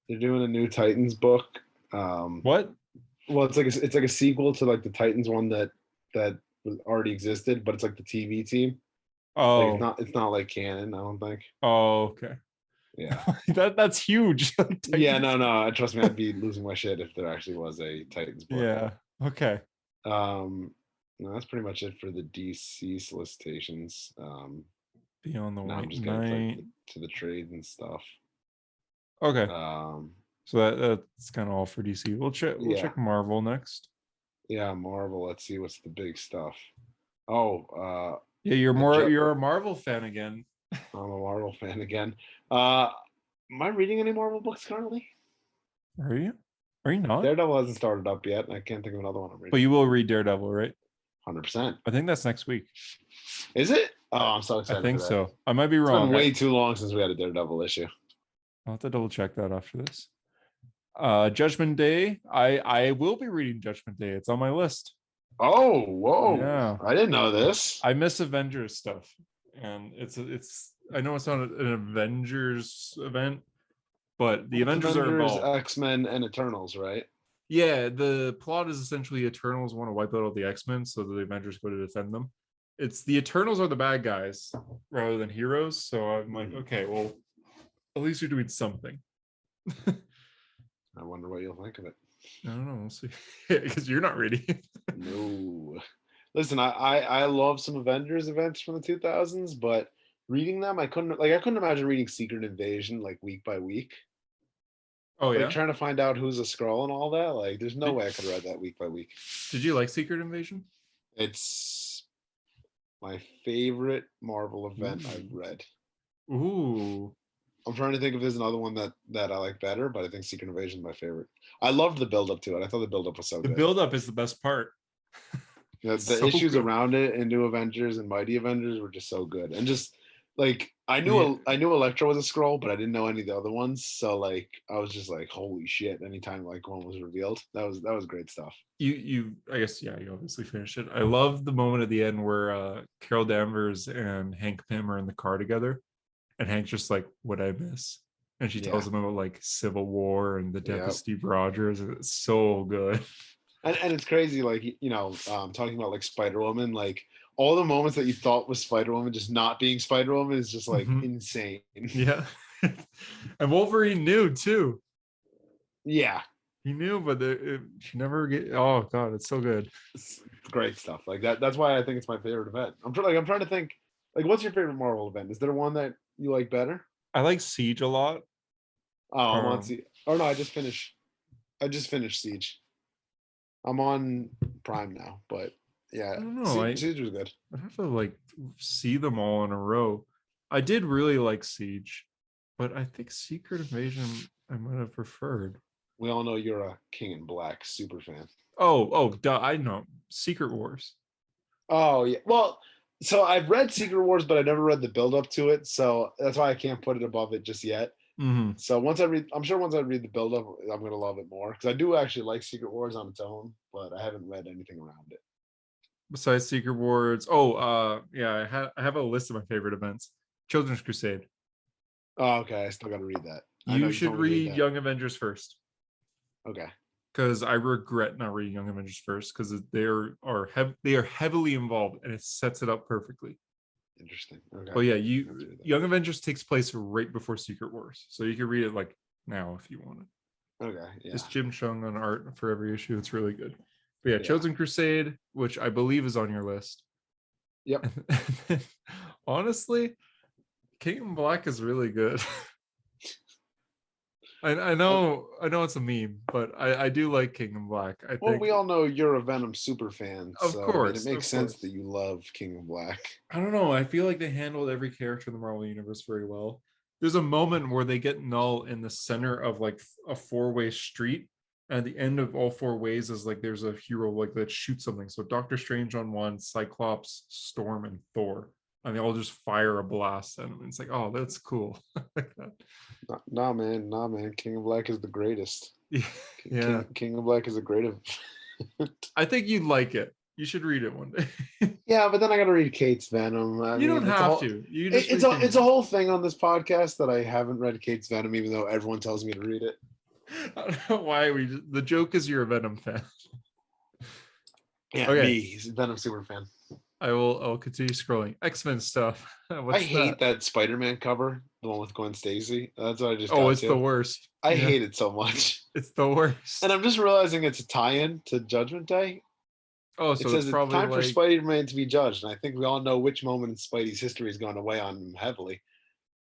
They're doing a new Titans book. What? Well, it's like a sequel to like the Titans one that already existed, but it's like the TV team. Oh, like it's not like canon, I don't think. Oh, okay. Yeah. That's huge. Yeah, no. Trust me, I'd be losing my shit if there actually was a Titans book. Yeah. Okay. No, that's pretty much it for the DC solicitations. Beyond the White I'm just Knight. to the trades and stuff. Okay. So that's kind of all for DC. We'll check Marvel next. Yeah, Marvel. Let's see what's the big stuff. Oh, yeah, you're a Marvel fan again. I'm a Marvel fan again. Am I reading any Marvel books currently? Are you? Are you not? Daredevil hasn't started up yet, and I can't think of another one I'm reading. But you will read Daredevil, right? 100%. I think that's next week. Is it? Oh, I'm so excited. I think so. I might be wrong. It's been way too long since we had a Daredevil issue. I'll have to double check that after this. Judgment Day. I will be reading Judgment Day. It's on my list. Oh, whoa. Yeah. I didn't know this. I miss Avengers stuff. And it's I know it's not an Avengers event, but the Avengers are involved. X-Men and Eternals, right? Yeah, the plot is essentially Eternals want to wipe out all the X-Men, so the Avengers go to defend them. It's the Eternals are the bad guys rather than heroes. So I'm like, okay, well, at least you're doing something. I wonder what you'll think of it. I don't know. We'll see. Because you're not ready. No. Listen, I love some Avengers events from the 2000s, but reading them, I couldn't imagine reading Secret Invasion like week by week. Oh yeah. Like trying to find out who's a Skrull and all that. Like, there's no way I could read that week by week. Did you like Secret Invasion? It's my favorite Marvel event I've read. Ooh. I'm trying to think if there's another one that I like better, but I think Secret Invasion is my favorite. I loved the build up to it. I thought the build up was so The good. buildup is the best part. The So issues good. around it in New Avengers and Mighty Avengers were just so good, and just like I Yeah. knew Electro was a Skrull, but I didn't know any of the other ones. So like I was just like, holy shit! Anytime like one was revealed, that was great stuff. You I guess yeah, you obviously finished it. I love the moment at the end where Carol Danvers and Hank Pym are in the car together, and Hank's just like, "What I miss," and she tells Yeah, him about like Civil War and the death yeah. of Steve Rogers. It's so good. And it's crazy, like talking about like Spider Woman, like all the moments that you thought was Spider Woman just not being Spider Woman is just like Mhm. insane. Yeah, and Wolverine knew too. Yeah, He knew, but she never get. Oh god, it's so good. it's great stuff. Like that. That's why I think it's my favorite event. I'm trying to think. Like, what's your favorite Marvel event? Is there one that you like better? I like Siege a lot. Oh, I'm on Um, Siege. Oh no, I just finished. I just finished Siege. I'm on Prime now, but yeah, I don't know. Siege was good. I'd have to like see them all in a row. I did really like Siege, but I think Secret Invasion I might have preferred. We all know you're a King in Black super fan. Oh, duh, I know. Secret Wars. Oh yeah. Well, so I've read Secret Wars, but I never read the build up to it. So that's why I can't put it above it just yet. Mm-hmm. So I'm sure once I read the build up, I'm gonna love it more because I do actually like Secret Wars on its own, but I haven't read anything around it. Besides Secret Wars, yeah, I have a list of my favorite events. Children's Crusade. Oh, okay. I still got to read that. I know You you should told me to read read that. Young Avengers first, Okay. because I regret not reading Young Avengers first because they are heavily involved and it sets it up perfectly. Interesting. Okay. But yeah, Let's read that. Young Avengers takes place right before Secret Wars, so you can read it like now if you want it. Okay. Yeah. It's Jim Chung on art for every issue. It's really good. But yeah, Yeah. Chosen Crusade, which I believe is on your list. Yep. Honestly, King in Black is really good. I know it's a meme, but I do like King in Black. I Well, think, we all know you're a Venom super fan, of so I mean, it course, makes sense that you love King of Black. I don't know. I feel like they handled every character in the Marvel universe very well. There's a moment where they get Null in the center of like a four-way street. And at the end of all four ways is like there's a hero like that shoots something. So Doctor Strange on one, Cyclops, Storm, and Thor. And they all just fire a blast at him. And it's like, oh, that's cool. Like that. Nah, man. Nah, man. King of Black is the greatest. Yeah. King of Black is a great. I think you'd like it. You should read it one day. Yeah, but then I got to read Kate's Venom. I You mean, don't it's a have whole, to. You just it's a whole thing on this podcast that I haven't read Kate's Venom, even though everyone tells me to read it. I don't know why the joke is you're a Venom fan. Yeah, Okay. me, he's a Venom super fan. I'll continue scrolling. X-Men stuff. I hate that Spider-Man cover, the one with Gwen Stacy. That's what I just. Oh, it's the worst. I hate it so much. It's the worst. And I'm just realizing it's a tie-in to Judgment Day. Oh, so it says it's probably time like... for Spider-Man to be judged, and I think we all know which moment in Spidey's history is going to weigh on him heavily.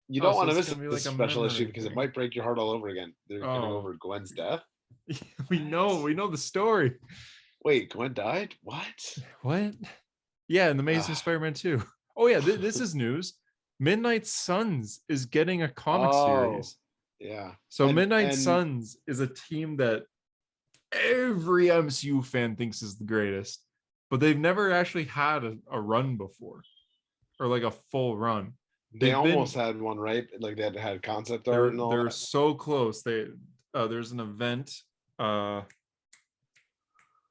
You don't want to miss this special issue because it might break your heart all over again. They're going to go over Gwen's death. We know the story. Wait, Gwen died? What? Yeah, in the Amazing Spider-Man 2. Oh yeah, this is news. Midnight Suns is getting a comic series. Yeah. So Midnight Suns is a team that every MCU fan thinks is the greatest, but they've never actually had a run before, or like a full run. They almost had one, right? Like they had concept art and all. They're so close. There's an event. Oh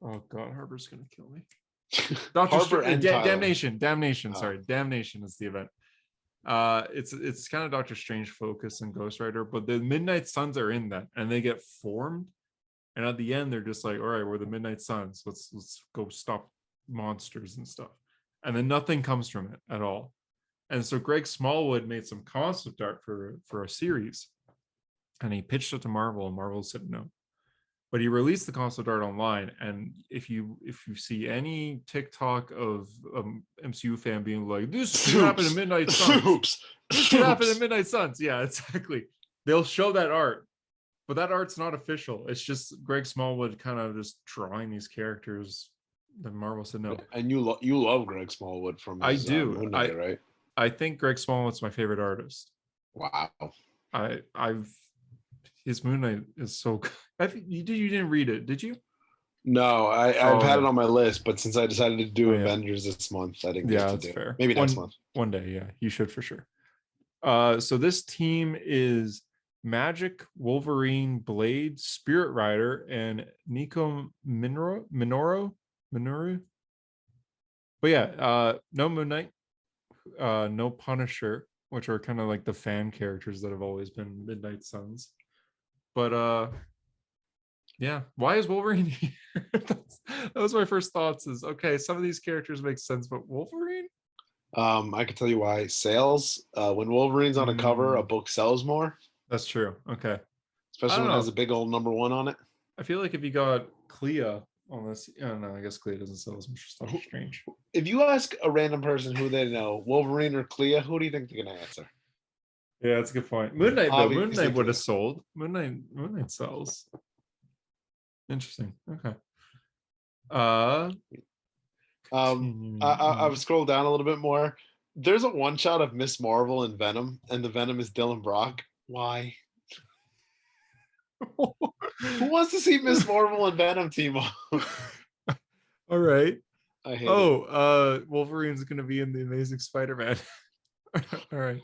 God, Harper's gonna kill me. Damnation. Sorry, Damnation is the event. It's kind of Doctor Strange focus and Ghost Rider, but the Midnight Suns are in that, and they get formed. And at the end, they're just like, all right, we're the Midnight Suns. Let's go stop monsters and stuff. And then nothing comes from it at all. And so Greg Smallwood made some concept art for a series, and he pitched it to Marvel, and Marvel said no. But he released the concept art online, and if you see any TikTok of MCU fan being like, "This should happen in Midnight Suns," this should happen in Midnight Suns. Yeah, exactly. They'll show that art, but that art's not official. It's just Greg Smallwood kind of just drawing these characters. Then Marvel said no. And you love Greg Smallwood from his, I do. Moon Knight, right? I think Greg Smallwood's my favorite artist. Wow. I've his Moon Knight is so good. You didn't read it, did you? No, I've Oh, had yeah. it on my list, but since I decided to do Oh, yeah. Avengers this month, I didn't Yeah, get to that's do it. fair. Maybe next month. One day, yeah, you should for sure. So this team is Magic, Wolverine, Blade, Spirit Rider, and Nico Minoru. But yeah, no Moon Knight, no Punisher, which are kind of like the fan characters that have always been Midnight Suns. But yeah, why is Wolverine here? That was my first thoughts. Is okay, some of these characters make sense, but Wolverine? I can tell you why. Sales. When Wolverine's on a cover, a book sells more, That's true. Okay, I especially don't when it has know. a big old #1 on it. I feel like if you got Clea on this, I don't know. I guess Clea doesn't sell as much stuff. Strange. If you ask a random person who they know, Wolverine or Clea, who do you think they're gonna answer? Yeah, that's a good point. Moon Knight though, Moon Obviously Knight would have Clea. sold. Moon Knight sells. Interesting. Okay. I was scrolled down a little bit more. There's a one shot of Miss Marvel and Venom, and the Venom is Dylan Brock. Why? Who wants to see Miss Marvel and Venom team up? All right. I hate it. Wolverine's gonna be in the Amazing Spider-Man. All right.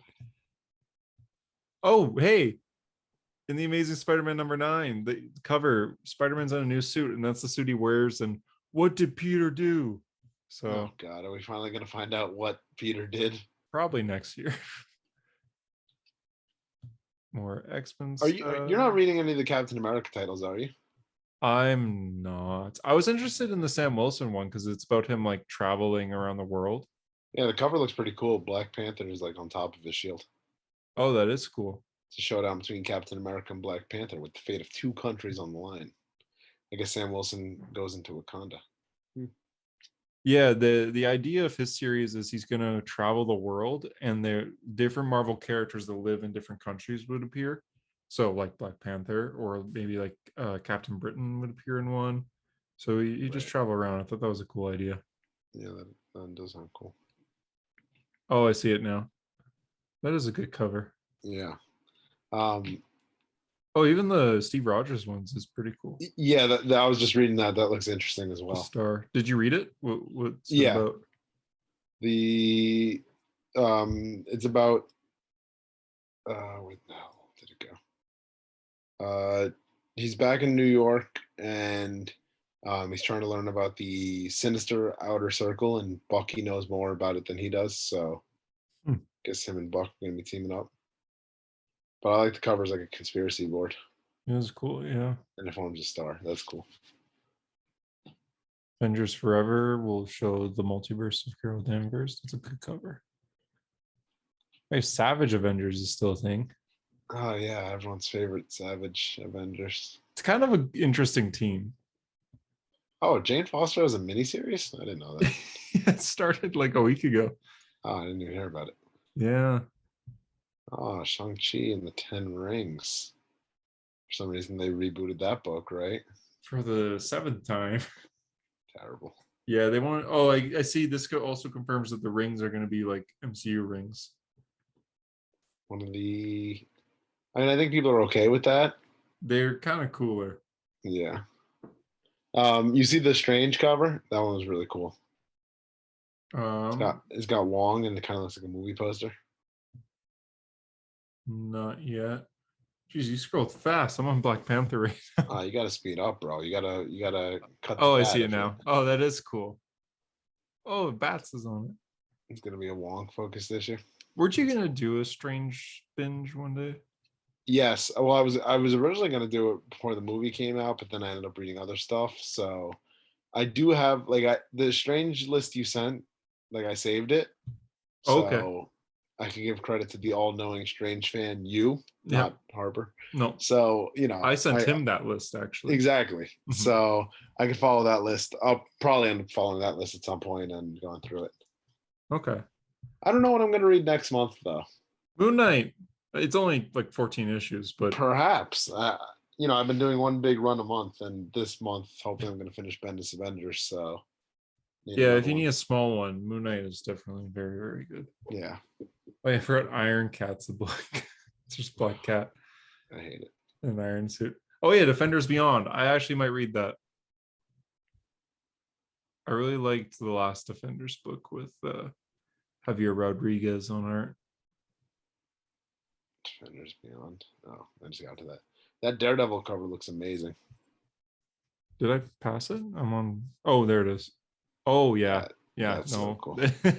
Oh, hey. In the Amazing Spider-Man #9, the cover, Spider-Man's on a new suit, and that's the suit he wears. And what did Peter do? So, oh God, are we finally gonna find out what Peter did? Probably next year. More X-Men Are stuff. you're not reading any of the Captain America titles, are you? I'm not. I was interested in the Sam Wilson one because it's about him like traveling around the world. Yeah, the cover looks pretty cool. Black Panther is like on top of his shield. Oh, that is cool. It's a showdown between Captain America and Black Panther with the fate of 2 countries on the line. I guess Sam Wilson goes into Wakanda. Yeah, the idea of his series is he's going to travel the world, and the different Marvel characters that live in different countries would appear. So like Black Panther, or maybe like Captain Britain would appear in one. So you just travel around. I thought that was a cool idea. Yeah, that does sound cool. Oh, I see it now. That is a good cover. Yeah. Oh, even the Steve Rogers ones is pretty cool. Yeah, that I was just reading that. That looks interesting as well. Star. Did you read it? What's it yeah. about? It's about where the hell did it go? He's back in New York, and he's trying to learn about the sinister outer circle, and Bucky knows more about it than he does. So I guess him and Buck are gonna be teaming up. But I like the covers like a conspiracy board. It was cool, yeah. And it forms a star. That's cool. Avengers Forever will show the multiverse of Carol Danvers. That's a good cover. Hey, Savage Avengers is still a thing. Oh yeah, everyone's favorite Savage Avengers. It's kind of an interesting team. Oh, Jane Foster has a miniseries? I didn't know that. It started like a week ago. Oh, I didn't even hear about it. Yeah. Oh, Shang-Chi and the Ten Rings. For some reason, they rebooted that book, right? For the 7th time. Terrible. Yeah, they want. Oh, I see. This also confirms that the rings are going to be like MCU rings. I mean, I think people are okay with that. They're kind of cooler. Yeah. You see the Strange cover? That one was really cool. It's got Wong, and it kind of looks like a movie poster. Not yet. Jeez, you scrolled fast. I'm on Black Panther right now. You gotta speed up, bro. You gotta cut. Oh, I see it now. Oh, that is cool. Oh, Bats is on it. It's gonna be a Wong focused issue. Weren't you gonna do a Strange binge one day? Yes. Well, I was originally gonna do it before the movie came out, but then I ended up reading other stuff. So I do have the Strange list you sent. Like I saved it. So okay. I can give credit to the all-knowing Strange fan, not Harper. No. So, I sent him that list, actually. Exactly. Mm-hmm. So I can follow that list. I'll probably end up following that list at some point and going through it. Okay. I don't know what I'm going to read next month, though. Moon Knight. It's only like 14 issues, but... Perhaps. I've been doing one big run a month, and this month, hopefully I'm going to finish Bendis Avengers, so... Yeah, if you need a small one, Moon Knight is definitely very, very good. Yeah. Oh, I forgot Iron Cat's a book. It's just Black Cat I hate it. in an iron suit. Oh yeah, Defenders Beyond. I actually might read that. I really liked the last Defenders book with Javier Rodriguez on art. Defenders Beyond. Oh, I just got to that. That Daredevil cover looks amazing. Did I pass it? I'm on. Oh, there it is. Oh yeah, yeah. That's No, so cool.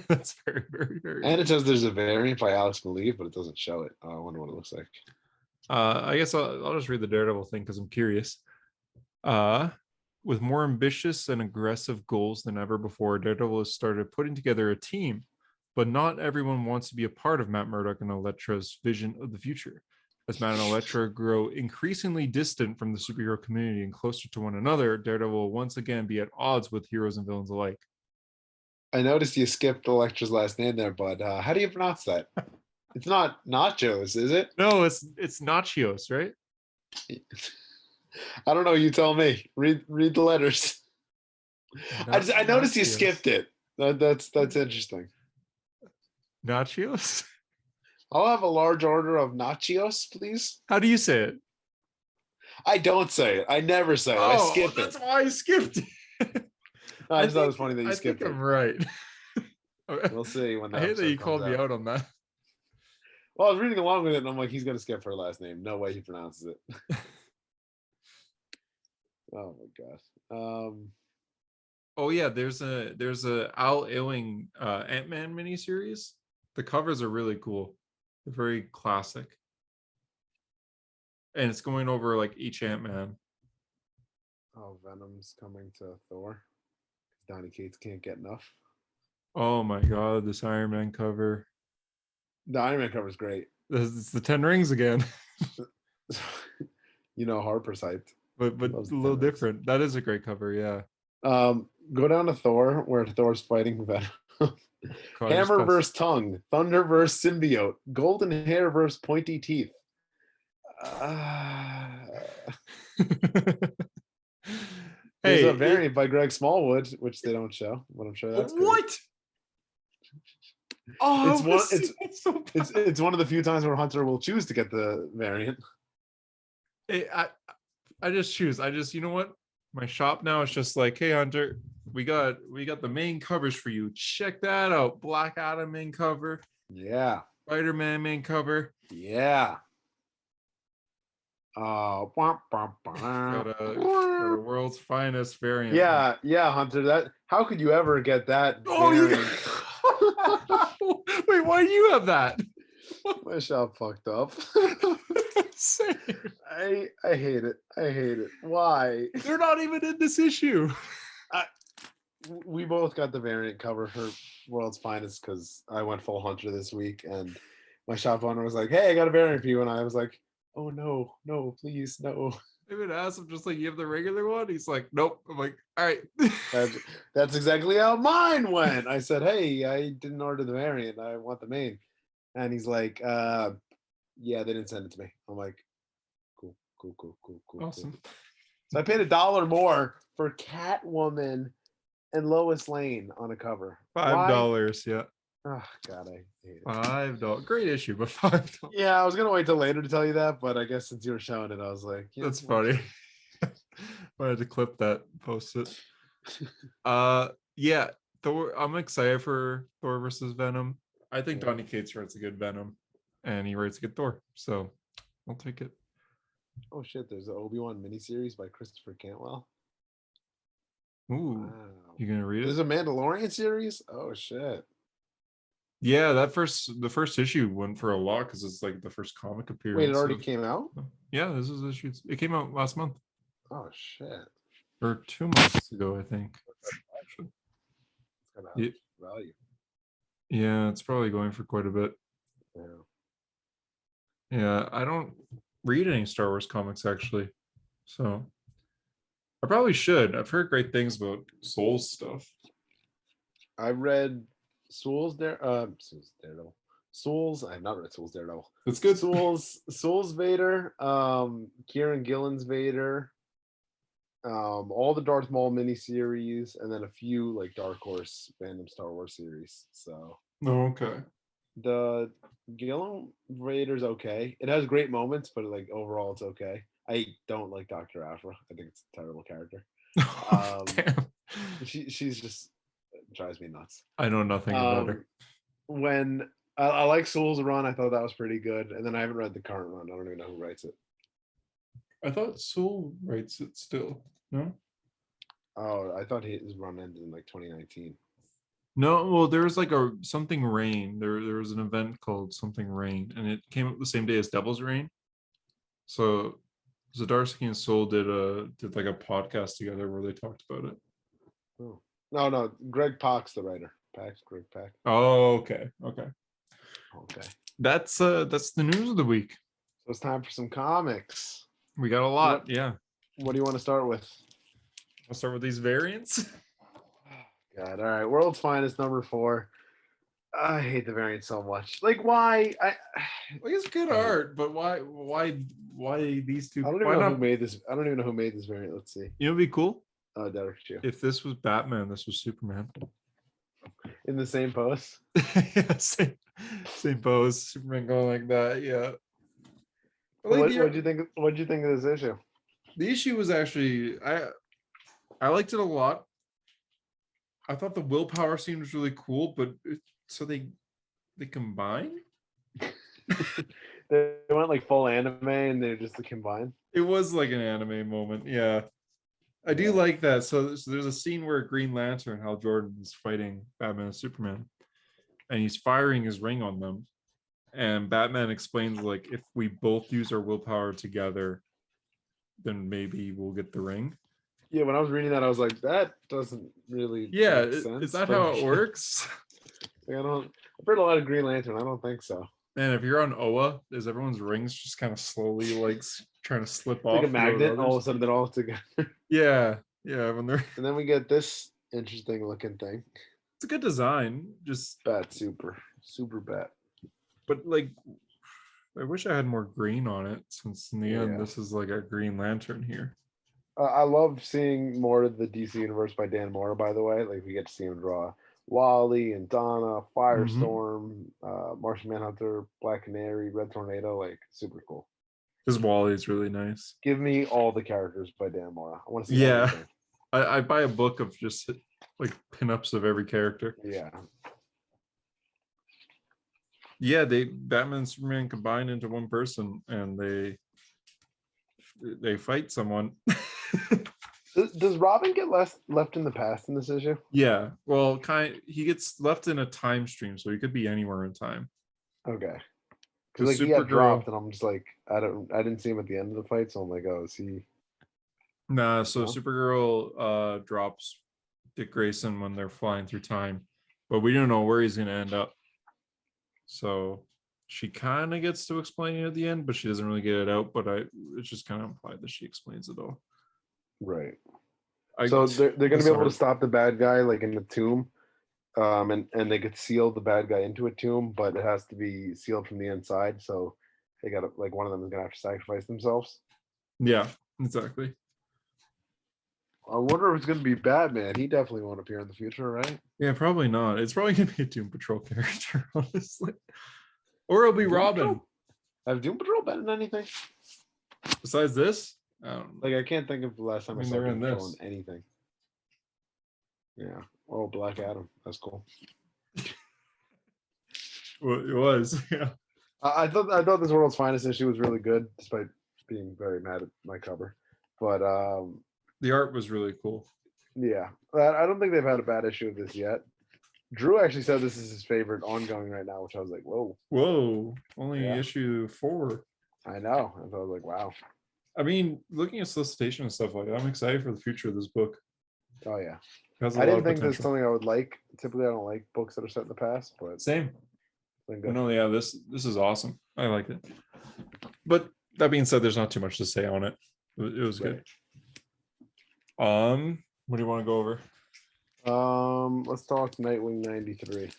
that's very, very, very. And it says there's a variant by Alex Maleev, but it doesn't show it. Oh, I wonder what it looks like. I guess I'll just read the Daredevil thing because I'm curious. With more ambitious and aggressive goals than ever before, Daredevil has started putting together a team, but not everyone wants to be a part of Matt Murdock and Elektra's vision of the future. As Matt and Elektra grow increasingly distant from the superhero community and closer to one another, Daredevil will once again be at odds with heroes and villains alike. I noticed you skipped Electra's last name there, but how do you pronounce that? It's not Nachos, is it? No, it's Nachios, right? I don't know. You tell me. Read the letters. I noticed you Nachios. skipped it. That's interesting. Nachios? I'll have a large order of nachos, please. How do you say it? I don't say it. I never say it. I skip that's it. why I skipped it. I just thought it was funny that you skipped it. I'm right. We'll see when I hate that you called me out on that. Well, I was reading along with it, and I'm like, he's gonna skip her last name. No way he pronounces it. Oh my gosh. Oh yeah, there's a Al Ewing Ant-Man miniseries. The covers are really cool. They're very classic. And it's going over like each Ant-Man. Oh, Venom's coming to Thor. Donny Cates can't get enough. Oh my god, this Iron Man cover. The Iron Man cover is great. It's the 10 Rings again. You know, Harper's hyped. But a little different. That is a great cover, yeah. Go down to Thor, where Thor's fighting Venom. Hammer versus tongue, thunder versus symbiote, golden hair versus pointy teeth. There's a variant by Greg Smallwood, which they don't show, but I'm sure that's what. Great. Oh, it's one of the few times where Hunter will choose to get the variant. I just choose. You know what? My shop now is just like, hey Hunter, we got the main covers for you. Check that out. Black Adam main cover. Yeah. Spider-Man main cover. Yeah. Got a world's finest variant. Yeah, Hunter. How could you ever get that? Oh, wait, why do you have that? My shop fucked up. Same. I hate it. I hate it. Why? They're not even in this issue. We both got the variant cover for World's Finest because I went full Hunter this week, and my shop owner was like, "Hey, I got a variant for you," and I was like, "Oh no, please, no." I even asked him, just like, "You have the regular one?" He's like, "Nope." I'm like, "All right." That's exactly how mine went. I said, "Hey, I didn't order the variant. I want the main," and he's like, "Yeah, they didn't send it to me." I'm like, "Cool." Awesome. Cool. So I paid $1 more for Catwoman and Lois Lane on a cover. $5, yeah. Oh God, I hate it. $5. Great issue, but $5. Yeah, I was gonna wait till later to tell you that, but I guess since you were showing it, I was like, yeah, that's funny. I had to clip that, post it. Yeah, Thor. I'm excited for Thor versus Venom. I think Donny Cates writes a good Venom, and he writes a good Thor, so I'll take it. Oh shit! There's an Obi-Wan miniseries by Christopher Cantwell. Ooh, wow. You gonna read it? There's a Mandalorian series. Oh shit! Yeah, the first issue went for a lot because it's like the first comic appearance. Wait, it already came out? Yeah, this is issue. It came out last month. Oh shit! Or 2 months ago, I think. It's gonna have value. Yeah, it's probably going for quite a bit. Yeah, I don't read any Star Wars comics actually, so I probably should. I've heard great things about Souls stuff. I read Souls Daredevil. Souls. I have not read Souls Daredevil. It's good. Souls Vader. Kieran Gillen's Vader. All the Darth Maul miniseries, and then a few like Dark Horse random Star Wars series. So. Oh, okay. The Gillum Raiders okay. It has great moments, but like overall, it's okay. I don't like Dr. Afra. I think it's a terrible character. Um, Damn. she's just drives me nuts. I know nothing about her. Um, when I like Soul's run, I thought that was pretty good, and then I haven't read the current run. I don't even know who writes it. I thought Soul writes it still. No? Oh, I thought his run ended in like 2019. No, well, there was like a something rain. There was an event called something rain, and it came up the same day as Devil's Rain. So Zdarsky and Soul did like a podcast together where they talked about it. Oh. No, Greg Pak's the writer. Greg Pak. Oh, okay. Okay. That's the news of the week. So it's time for some comics. We got a lot, yeah. What do you want to start with? I'll start with these variants. God, all right. World's Finest #4. I hate the variant so much. Like, why? Like, it's good art, but why these two? I don't even know who made this. I don't even know who made this variant. Let's see. You know, it'd be cool. Derek Chu. If this was Batman, this was Superman. In the same pose. Yeah, same pose. Superman going like that. Yeah. What do you think? What do you think of this issue? The issue was actually I liked it a lot. I thought the willpower scene was really cool, but so they combine. They went like full anime, and they're just combined. It was like an anime moment, yeah. I do like that. So there's a scene where Green Lantern, Hal Jordan, is fighting Batman and Superman, and he's firing his ring on them. And Batman explains, like, if we both use our willpower together, then maybe we'll get the ring. Yeah, when I was reading that, I was like, that doesn't really make sense. Is that how it works? Like, I've read a lot of Green Lantern. I don't think so. And if you're on Oa, is everyone's rings just kind of slowly like trying to slip off? Like a magnet, all of a sudden they're all together. Yeah. When they're and then we get this interesting looking thing. It's a good design. Just Bat super bat. But like I wish I had more green on it, since in the end this is like a Green Lantern here. I love seeing more of the DC universe by Dan Mora, by the way. Like, we get to see him draw Wally and Donna, Firestorm, Martian Manhunter, Black Canary, Red Tornado. Like, super cool. This Wally is really nice. Give me all the characters by Dan Mora. I want to see everything. I buy a book of just like pinups of every character. Yeah, Batman and Superman combine into one person, and they fight someone. Does Robin get left in the past in this issue? Yeah, well, he gets left in a time stream, so he could be anywhere in time. Okay, because like he got dropped, and I'm just like, I didn't see him at the end of the fight, so I'm like, oh, is he? Nah, so Supergirl drops Dick Grayson when they're flying through time, but we don't know where he's gonna end up. So she kind of gets to explain it at the end, but she doesn't really get it out. But it's just kind of implied that she explains it all. Right. So they're going to be able to stop the bad guy like in the tomb, and they could seal the bad guy into a tomb, but it has to be sealed from the inside. So they got to, like, one of them is going to have to sacrifice themselves. Yeah, exactly. I wonder if it's going to be Batman. He definitely won't appear in the future, right? Yeah, probably not. It's probably going to be a Doom Patrol character, honestly. Or it'll be Robin. Have Doom Patrol been in anything besides this? I can't think of the last time I saw Doom Patrol in anything. Yeah. Oh, Black Adam. That's cool. Well, it was. Yeah. I thought this World's Finest issue was really good, despite being very mad at my cover. But the art was really cool. Yeah, I don't think they've had a bad issue of this yet. Drew actually said this is his favorite ongoing right now, which I was like, whoa, only issue 4. I know. And so I was like, wow. I mean, looking at solicitation and stuff like that, I'm excited for the future of this book. Oh yeah, I didn't think this is something I would like. Typically, I don't like books that are set in the past, but same. No, yeah, this is awesome. I like it. But that being said, there's not too much to say on it. It was good. What do you want to go over? Let's talk Nightwing 93.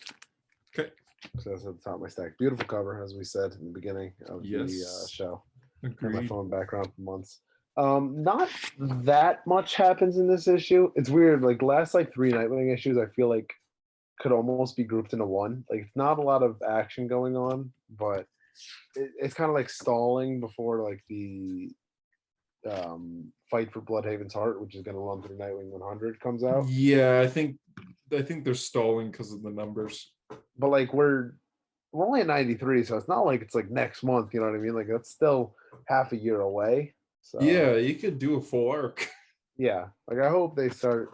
Okay. So that's at the top of my stack. Beautiful cover, as we said in the beginning of the show. Agreed. My phone background for months. Not that much happens in this issue. It's weird. Like the last 3 Nightwing issues, I feel like could almost be grouped into one. Like it's not a lot of action going on, but it's kind of like stalling before like the fight for Bloodhaven's heart, which is going to run through Nightwing 100, comes out. Yeah, I think they're stalling because of the numbers. But like we're only at 93, so it's not like it's like next month. You know what I mean? Like that's still half a year away. So Yeah, you could do a full arc. yeah, like I hope they start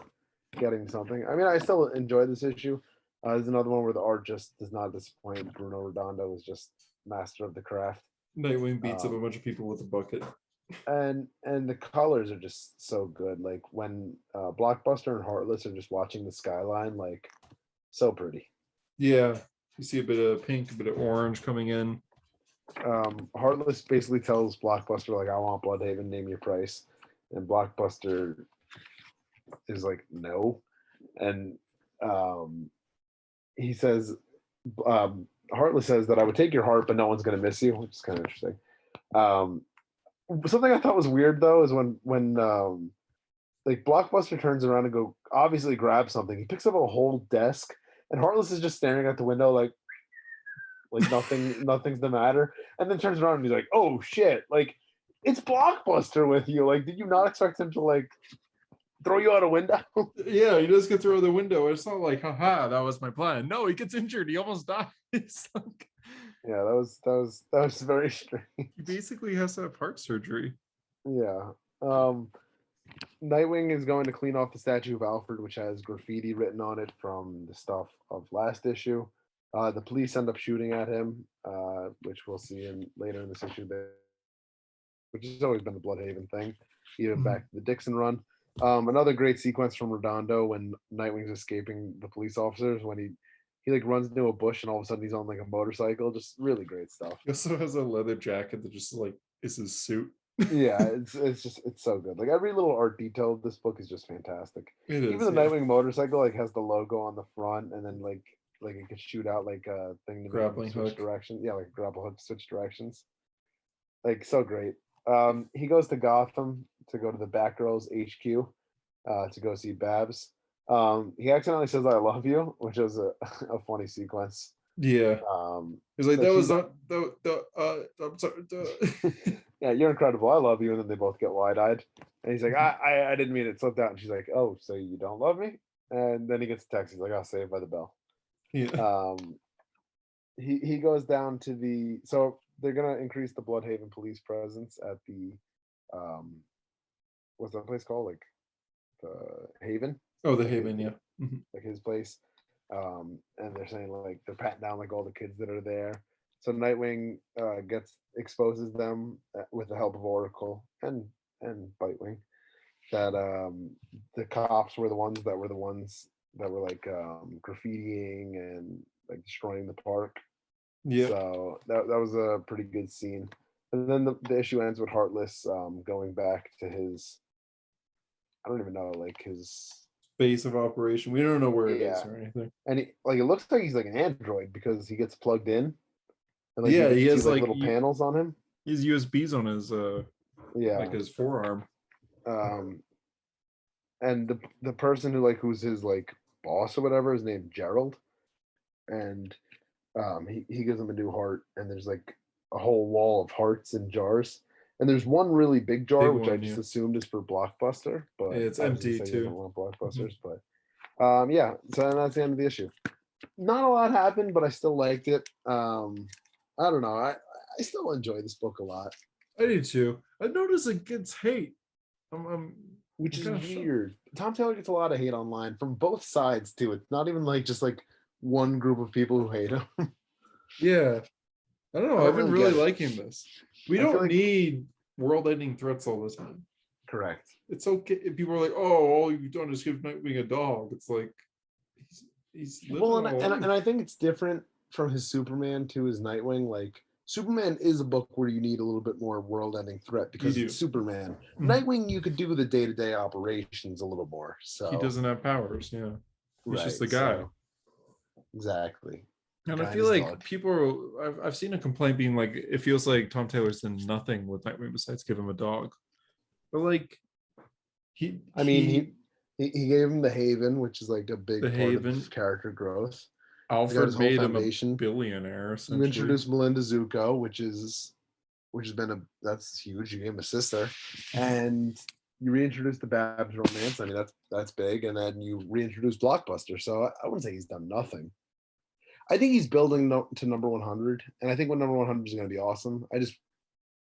getting something. I mean, I still enjoy this issue. There's another one where the art just does not disappoint. Bruno Redondo is just master of the craft, Nightwing beats up a bunch of people with a bucket. and the colors are just so good. Like when Blockbuster and Heartless are just watching the skyline, like so pretty. Yeah, you see a bit of pink, a bit of orange coming in. Heartless basically tells Blockbuster like, "I want Bloodhaven. Name your price," and Blockbuster is like, "No," and he says, Heartless says that I would take your heart, but no one's gonna miss you, which is kind of interesting. Um, Something I thought was weird though is when like Blockbuster turns around and go obviously grab something. He picks up a whole desk, and Heartless is just staring at the window like nothing's the matter, and then turns around and he's like, "Oh shit!" Like it's Blockbuster with you. Like, did you not expect him to like throw you out a window? Yeah, he does get through the window. It's not like, haha, that was my plan. No, he gets injured. He almost dies. Like, Yeah, that was very strange. he basically has to have heart surgery. Yeah. Nightwing is going to clean off the statue of Alfred, which has graffiti written on it from the stuff of last issue. The police end up shooting at him, which we'll see later in this issue, which has always been the Bloodhaven thing, even back to the Dixon run. Another great sequence from Redondo when Nightwing's escaping the police officers when he like runs into a bush and all of a sudden he's on like a motorcycle. Just really great stuff. He also has a leather jacket that just like is his suit. Yeah, it's so good. Like every little art detail of this book is just fantastic. It Even is, the yeah. Nightwing motorcycle like has the logo on the front, and then like it could shoot out like a thing to make Grappling it switch hook. directions. Yeah, like a grapple hook to switch directions. Like so great. He goes to Gotham to go to the Batgirls HQ to go see Babs. He accidentally says "I love you," which is a funny sequence. Yeah. He's like, So that was she's like, not I'm sorry. "Yeah, you're incredible. I love you." And then they both get wide-eyed, and he's like, "I didn't mean it. Slipped out." And she's like, "Oh, so you don't love me?" And then he gets a text. He's like, "I'll Saved by the Bell." Yeah. He goes down to so they're gonna increase the Bloodhaven police presence at the what's that place called? Like the Haven. Oh, the Like Haven, yeah. like his place. And they're saying like they're patting down like all the kids that are there. So Nightwing exposes them with the help of Oracle and Bitewing that the cops were the ones that were like graffitiing and like destroying the park. Yeah. So that was a pretty good scene. And then the issue ends with Heartless going back to his, I don't even know, like his Base of operation. We don't know where it is yeah. or anything. And it looks like he's like an android because he gets plugged in. And like Yeah, you he can has see like like little panels on him. he has USBs on his Yeah. like his forearm. And the person who's his like boss or whatever is named Gerald. And he gives him a new heart, and there's like a whole wall of hearts in jars. And there's one really big jar, Big which I one, just yeah. assumed is for Blockbuster, but It's obviously empty, say he too. doesn't want Blockbusters. But yeah, so that's the end of the issue. Not a lot happened, but I still liked it. I don't know. I still enjoy this book a lot, I do too. I noticed it gets hate. which is kinda shocked. weird. Tom Taylor gets a lot of hate online from both sides too. It's not even like just like one group of people who hate him. Yeah. I don't know. I don't I've been really really get it. liking this. We I feel don't like- need world-ending threats all the time. Correct. It's okay if people are like, "Oh, all you've done is give Nightwing a dog." It's like he's living Well, a and I think it's different from his Superman to his Nightwing. Like Superman is a book where you need a little bit more world-ending threat because do. it's Superman. Mhm. Nightwing, you could do the day-to-day operations a little more. So He doesn't have powers. Yeah, he's just a guy. so- exactly. And Guy I and feel his like dog. people I've seen a complaint being like, it feels like Tom Taylor's done nothing with Nightwing besides give him a dog. But like, I mean, he He gave him the Haven, which is like a big The part Haven. of character growth. He got Alfred his whole made him a foundation. billionaire, You essentially. introduced Melinda Zuko, which has been that's huge. You gave him a sister, and you reintroduced the Babs romance. I mean, that's big, and then you reintroduced Blockbuster. So I wouldn't say he's done nothing. I think he's building to number 100, and I think when number 100 is going to be awesome. I just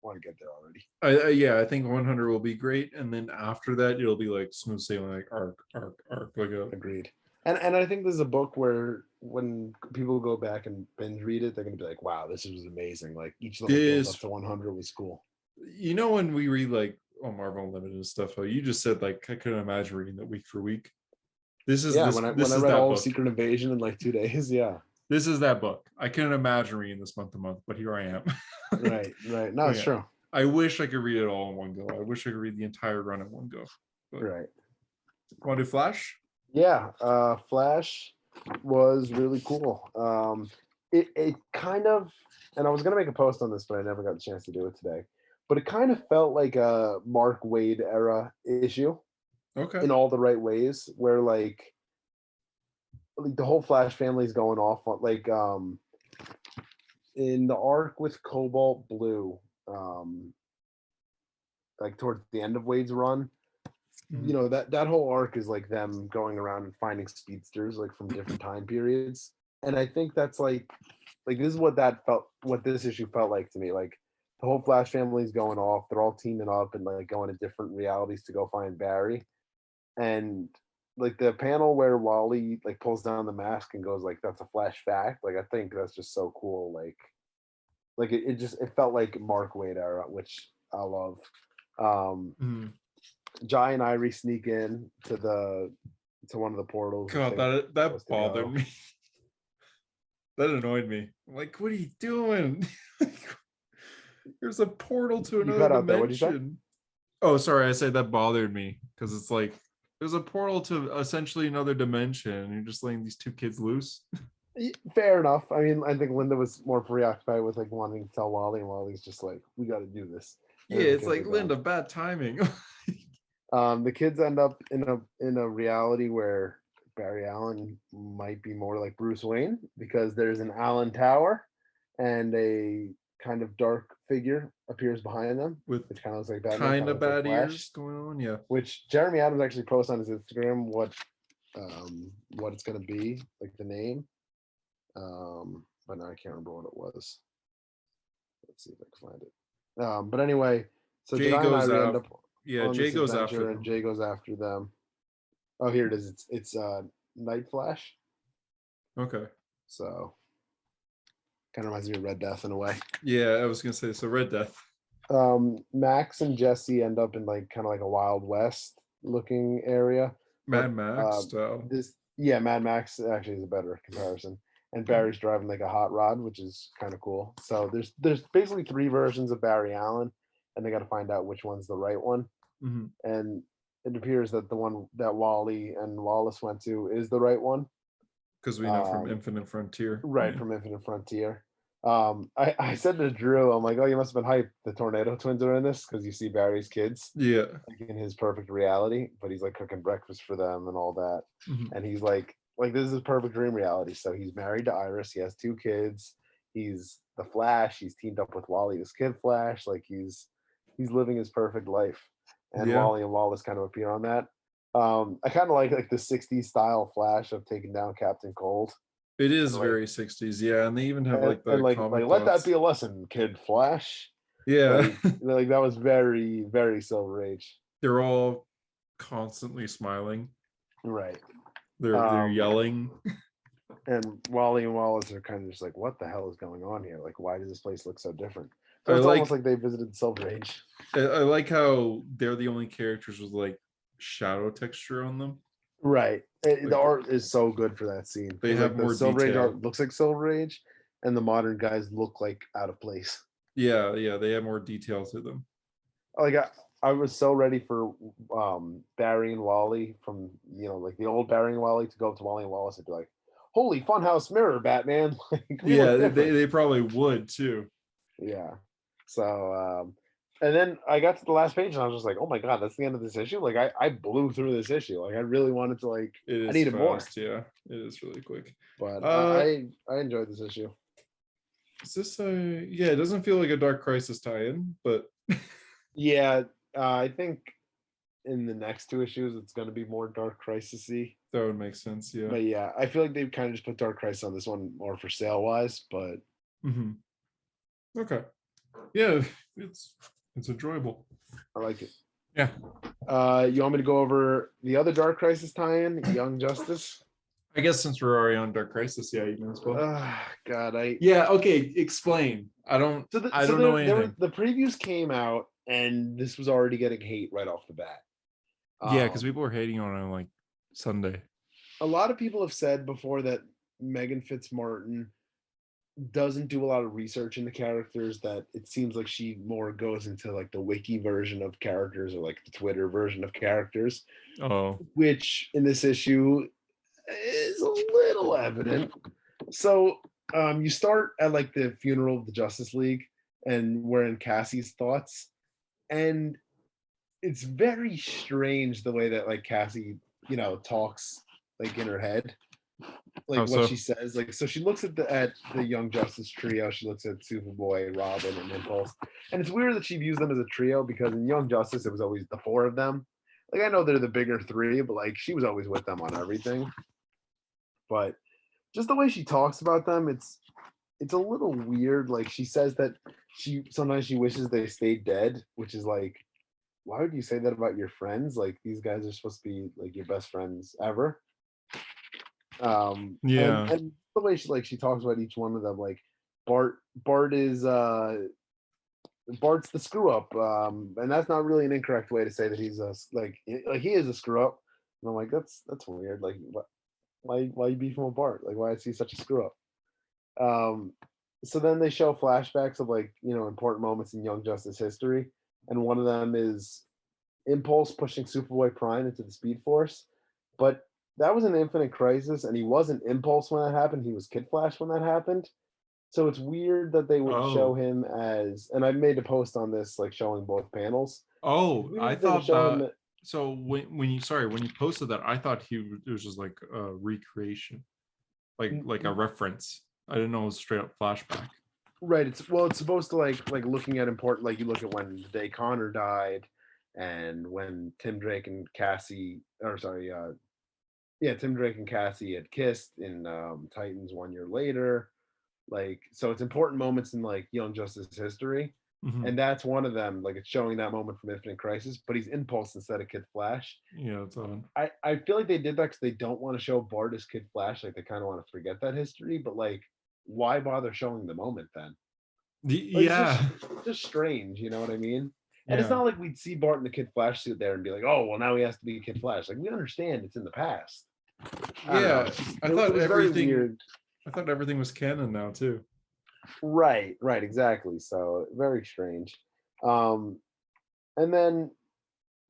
want to get there already. Yeah, I think 100 will be great, and then after that, it'll be like smooth sailing, like arc, like a. Agreed. And I think this is a book where when people go back and binge read it, they're going to be like, "Wow, this was amazing! Like each little build up to 100 was cool." You know, when we read like Marvel Unlimited and stuff, you just said like I couldn't imagine reading that week for week. This is when I read all of Secret Invasion in like 2 days, yeah. This is that book. I couldn't imagine reading this month to month, but here I am. Right. No, it's true. I wish I could read it all in one go. I wish I could read the entire run in one go. But... Right. Want to do Flash? Yeah, Flash was really cool. It kind of, and I was gonna make a post on this, but I never got the chance to do it today. But it kind of felt like a Mark Waid era issue. Okay. In all the right ways, where like the whole Flash family is going off on like in the arc with Cobalt Blue, like towards the end of Wade's run, you know, that whole arc is like them going around and finding speedsters like from different time periods. And I think that's like this is what this issue felt like to me. Like the whole Flash family is going off, they're all teaming up and like going to different realities to go find Barry. And like the panel where Wally like pulls down the mask and goes like, "That's a Flash fact." Like I think that's just so cool. Like it felt like Mark Waid era, which I love. Jai and Irie sneak in to one of the portals. God, that bothered me. That annoyed me. I'm like, what are you doing? There's a portal to another dimension. Oh, sorry, I said that bothered me because it's like there's a portal to essentially another dimension, and you're just letting these two kids loose. Fair enough. I mean, I think Linda was more preoccupied with like wanting to tell Wally, and Wally's just like, "We got to do this." Yeah, it's like Linda, bad timing. The kids end up in a reality where Barry Allen might be more like Bruce Wayne because there's an Allen Tower and a kind of dark figure appears behind them, which kind of looks like Batman, kind of bad ears going on, yeah. Which Jeremy Adams actually posts on his Instagram what it's going to be, like the name. But now I can't remember what it was. Let's see if I can find it. But anyway, so Jay goes end up. Yeah, Jay goes after them. And Jay goes after them. Oh, here it is. It's Night Flash. Okay. So kind of reminds me of Red Death in a way. Yeah, I was gonna say so. Red Death. Max and Jesse end up in like kind of like a Wild West looking area. Mad Max style. Mad Max actually is a better comparison. And Barry's driving like a hot rod, which is kind of cool. So there's basically 3 versions of Barry Allen, and they got to find out which one's the right one. And it appears that the one that Wally and Wallace went to is the right one. Because we know from Infinite Frontier. Right, from Infinite Frontier. I said to Drew, I'm like, "Oh, you must have been hyped. The Tornado Twins are in this because you see Barry's kids, like in his perfect reality, but he's like cooking breakfast for them and all that, and he's like this is his perfect dream reality. So he's married to Iris, he has 2 kids, he's the Flash, he's teamed up with Wally, this Kid Flash, like he's living his perfect life, and Wally and Wallace kind of appear on that. I kind of like the 60s style Flash of taking down Captain Cold. It is very 60s, yeah, and they even have like the like let that be a lesson, Kid Flash. Yeah, like that was very, very Silver Age. They're all constantly smiling. Right. They're yelling. And Wally and Wallace are kind of just like, what the hell is going on here? Like, why does this place look so different? So it's almost like they visited Silver Age. I like how they're the only characters with like shadow texture on them. Right. The art is so good for that scene. They have more Silver detail. Age art looks like Silver Age, and the modern guys look like out of place. Yeah, they have more detail to them. Like I was so ready for Barry and Wally from like the old Barry and Wally to go up to Wally and Wallace and be like, "Holy funhouse mirror, Batman!" Yeah, they probably would too. Yeah. So And then I got to the last page and I was just like, oh my god, that's the end of this issue. Like I blew through this issue. Like I really wanted to like It I is needed more. fast, yeah. It is really quick. But Uh I enjoyed this issue. is this a yeah, it doesn't feel like a Dark Crisis tie-in, but Yeah, I think in the next two issues it's gonna be more Dark Crisis-y. that would make sense, yeah. But yeah, I feel like they kind of just put Dark Crisis on this one more for sale wise, but Hmm. Okay. Yeah, it's enjoyable. I like it. Yeah. You want me to go over the other Dark Crisis tie-in, Young Justice? I guess since we're already on Dark Crisis, yeah, you may as well. God, Yeah, okay, explain. I don't know anything. The previews came out and this was already getting hate right off the bat. Yeah, because people were hating on it like Sunday. A lot of people have said before that Megan Fitzmartin doesn't do a lot of research into characters, that it seems like she more goes into like the wiki version of characters or like the Twitter version of characters, Oh. which in this issue is a little evident. So you start at like the funeral of the Justice League and we're in Cassie's thoughts, and it's very strange the way that like Cassie, talks like in her head, like what she says. Like, so she looks at the Young Justice trio. She looks at Superboy, Robin, and Impulse, and it's weird that she views them as a trio because in Young Justice it was always the four of them. Like I know they're the bigger three, but like she was always with them on everything. But just the way she talks about them, it's a little weird. Like she says that sometimes she wishes they stayed dead, which is like, why would you say that about your friends? Like these guys are supposed to be like your best friends ever. Yeah. And the way she talks about each one of them, like Bart is Bart's the screw up, and that's not really an incorrect way to say that he's he is a screw up. And I'm like, that's weird. Like, why you beefing with Bart? Like, why is he such a screw up? So then they show flashbacks of like important moments in Young Justice history, and one of them is Impulse pushing Superboy Prime into the Speed Force, but that was an Infinite Crisis, and he wasn't Impulse when that happened. He was Kid Flash when that happened. So it's weird that they would show him as, and I made a post on this, like showing both panels. Oh, I thought that. So when you posted that, I thought it was just like a recreation, like a reference. I didn't know it was straight up flashback. Right. It's supposed to like looking at important, like you look at when the day Connor died, and when Tim Drake and Cassie, or sorry, Tim Drake and Cassie had kissed in Titans 1 year later. Like, so it's important moments in like Young Justice history. Mm-hmm. And that's one of them. Like it's showing that moment from Infinite Crisis, but he's Impulse instead of Kid Flash. Yeah, that's on. I feel like they did that because they don't want to show Bart as Kid Flash. Like they kind of want to forget that history, but like, why bother showing the moment then? Like, it's just strange, you know what I mean? And it's not like we'd see Bart in the Kid Flash suit there and be like, oh, well, now he has to be Kid Flash. Like we understand it's in the past. I thought everything. I thought everything was canon now too. Right, exactly. So very strange. And then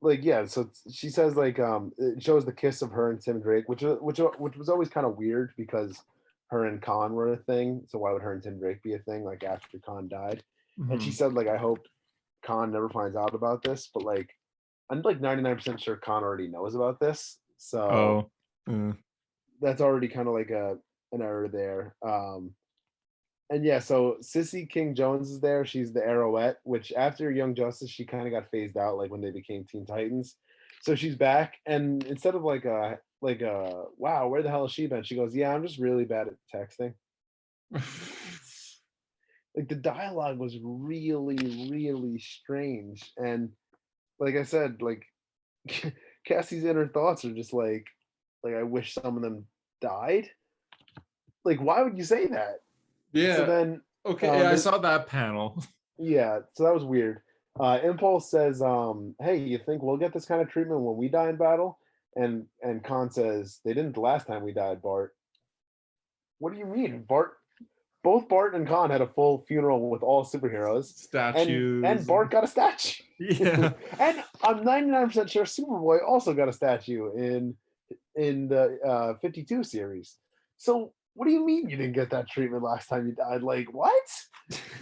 like so she says like it shows the kiss of her and Tim Drake, which was always kind of weird because her and Khan were a thing. So why would her and Tim Drake be a thing like after Khan died? Mm-hmm. And she said like, I hope Khan never finds out about this, but like I'm like 99% sure Khan already knows about this. So that's already kind of like an error there. And so Sissy King Jones is there. She's the Arrowette, which after Young Justice, she kind of got phased out, like when they became Teen Titans. So she's back, and instead of like a wow, where the hell has she been? She goes, yeah, I'm just really bad at texting. Like the dialogue was really, really strange, and like I said, like Cassie's inner thoughts are just like I wish some of them died. Like, why would you say that? Yeah. So then, I saw that panel. Yeah, so that was weird. Impulse says, "Hey, you think we'll get this kind of treatment when we die in battle?" And Khan says, "They didn't the last time we died, Bart." What do you mean, Bart? Both Bart and Khan had a full funeral with all superheroes, statues, and Bart got a statue. Yeah, and I'm 99% sure Superboy also got a statue in the 52 series. So what do you mean you didn't get that treatment last time you died? Like, what?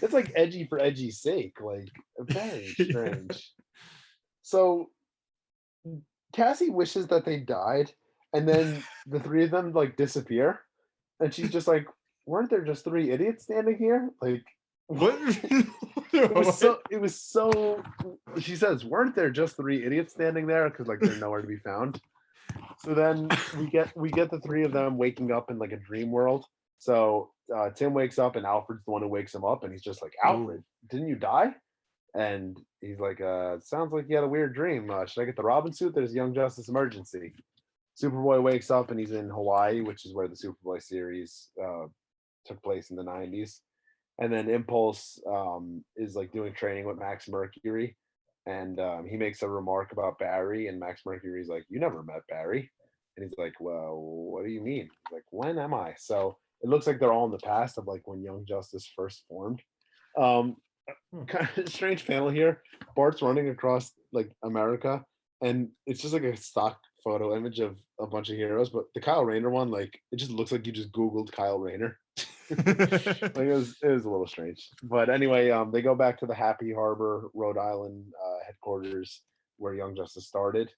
It's like edgy for edgy's sake. Like very strange. So Cassie wishes that they died, and then the three of them like disappear, and she's just like, "Weren't there just three idiots standing here?" Like, What? it was so. She says, "Weren't there just three idiots standing there?" Because like they're nowhere to be found. So then we get the three of them waking up in like a dream world. So Tim wakes up, and Alfred's the one who wakes him up, and he's just like, "Alfred, didn't you die?" And he's like, "Sounds like you had a weird dream. Should I get the Robin suit? There's a Young Justice emergency." Superboy wakes up and he's in Hawaii, which is where the Superboy series took place in the 90s. And then Impulse is like doing training with Max Mercury. And he makes a remark about Barry. And Max Mercury's like, "You never met Barry." And he's like, "Well, what do you mean?" He's like, "When am I?" So it looks like they're all in the past of like when Young Justice first formed. Um, Kind of strange panel here. Bart's running across like America, and it's just like a stock photo image of a bunch of heroes. But the Kyle Rayner one, like it just looks like you just Googled Kyle Rayner. Like it was a little strange. But anyway, they go back to the Happy Harbor, Rhode Island headquarters where Young Justice started,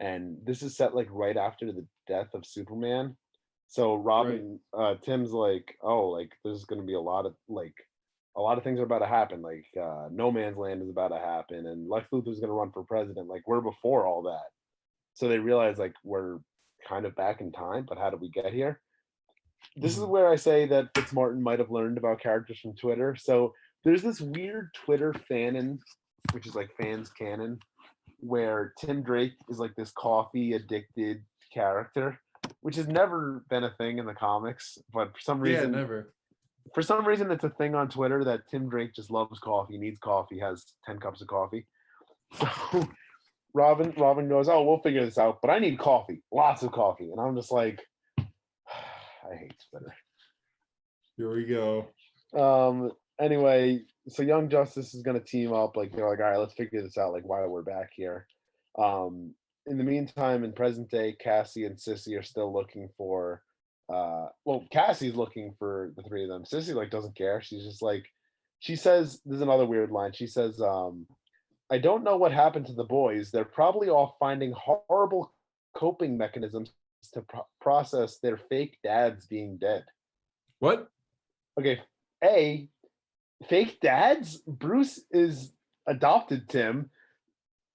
and this is set like right after the death of Superman. So Right. Robin, Tim's like, "Oh, like there's going to be a lot of things are about to happen. Like No Man's Land is about to happen, and Lex Luthor's going to run for president. Like we're before all that." So they realize like we're kind of back in time, but how did we get here? This is Mhm. where I say that Fitzmartin might have learned about characters from Twitter. So there's this weird Twitter fanon, which is like fans canon, where Tim Drake is like this coffee addicted character, which has never been a thing in the comics, but Yeah, never. for some reason it's a thing on Twitter that Tim Drake just loves coffee, needs coffee, has 10 cups of coffee. So Robin goes, "Oh, we'll figure this out, but I need coffee, lots of coffee." And I'm just like, I hate Twitter. Here we go. Anyway, so Young Justice is gonna team up. Like they're like, "All right, let's figure this out. Like why we're back here." In the meantime, in present day, Cassie and Sissy are still looking for. Well, Cassie's looking for the three of them. Sissy like doesn't care. She's just like, she says, "There's another weird line." She says, "I don't know what happened to the boys. They're probably all finding horrible coping mechanisms to process their fake dads being dead." What? Okay, A, fake dads? Bruce is adopted Tim.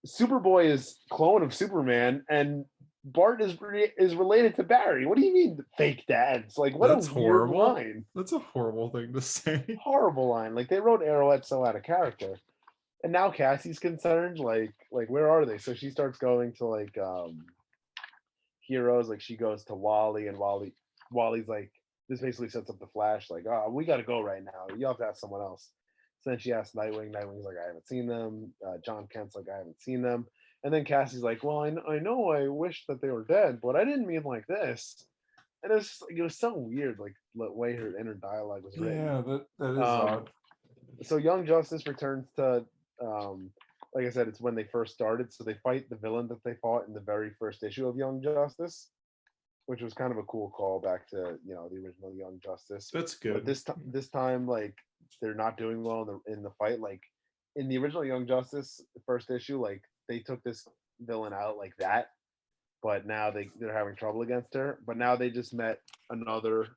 Superboy is clone of Superman, and Bart is related to Barry. What do you mean fake dads? Like what a That's weird horrible. line. That's a horrible thing to say. Horrible line. Like they wrote Arrowhead so out of character. And now Cassie's concerned, like where are they? So she starts going to like heroes, like she goes to Wally, and Wally's like, this basically sets up the Flash, like, "Oh, we gotta go right now. You have to ask someone else." So then she asks Nightwing. Nightwing's like, "I haven't seen them." John Kent's like, "I haven't seen them." And then Cassie's like, "Well, I know I wish that they were dead, but I didn't mean like this." And it was just, like, it was so weird, like the way her inner dialogue was written. Yeah, that is Um, odd. so Young Justice returns to, like I said, it's when they first started. So they fight the villain that they fought in the very first issue of Young Justice, which was kind of a cool call back to the original Young Justice. That's But good. this time, like they're not doing well in the fight. Like in the original Young Justice first issue, like they took this villain out like that, but now they're having trouble against her. But now they just met another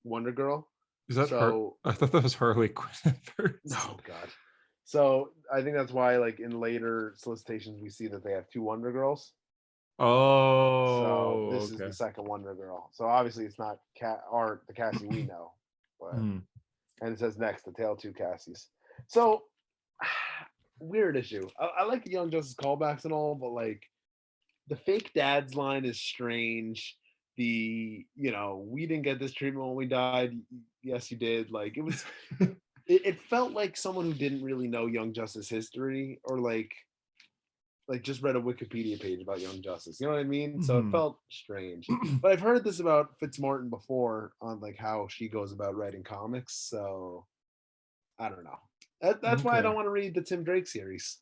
Wonder Girl. Is that her? So I thought that was Harley Quinn at first. oh god. So I think that's why, like in later solicitations, we see that they have two Wonder Girls. So Oh, this is the okay. second Wonder Girl. So obviously it's not Cat or the Cassie we know, but Hmm. and it says next the Tale of Two Cassies. So weird issue. I like the Young Justice callbacks and all, but like the fake dads line is strange. We didn't get this treatment when we died. Yes, you did. Like it felt like someone who didn't really know Young Justice history, or like just read a Wikipedia page about Young Justice. You know what I mean? So it Mhm. felt strange. But I've heard this about Fitzmartin before on like how she goes about writing comics. So I don't know. That's why I Okay. don't want to read the Tim Drake series.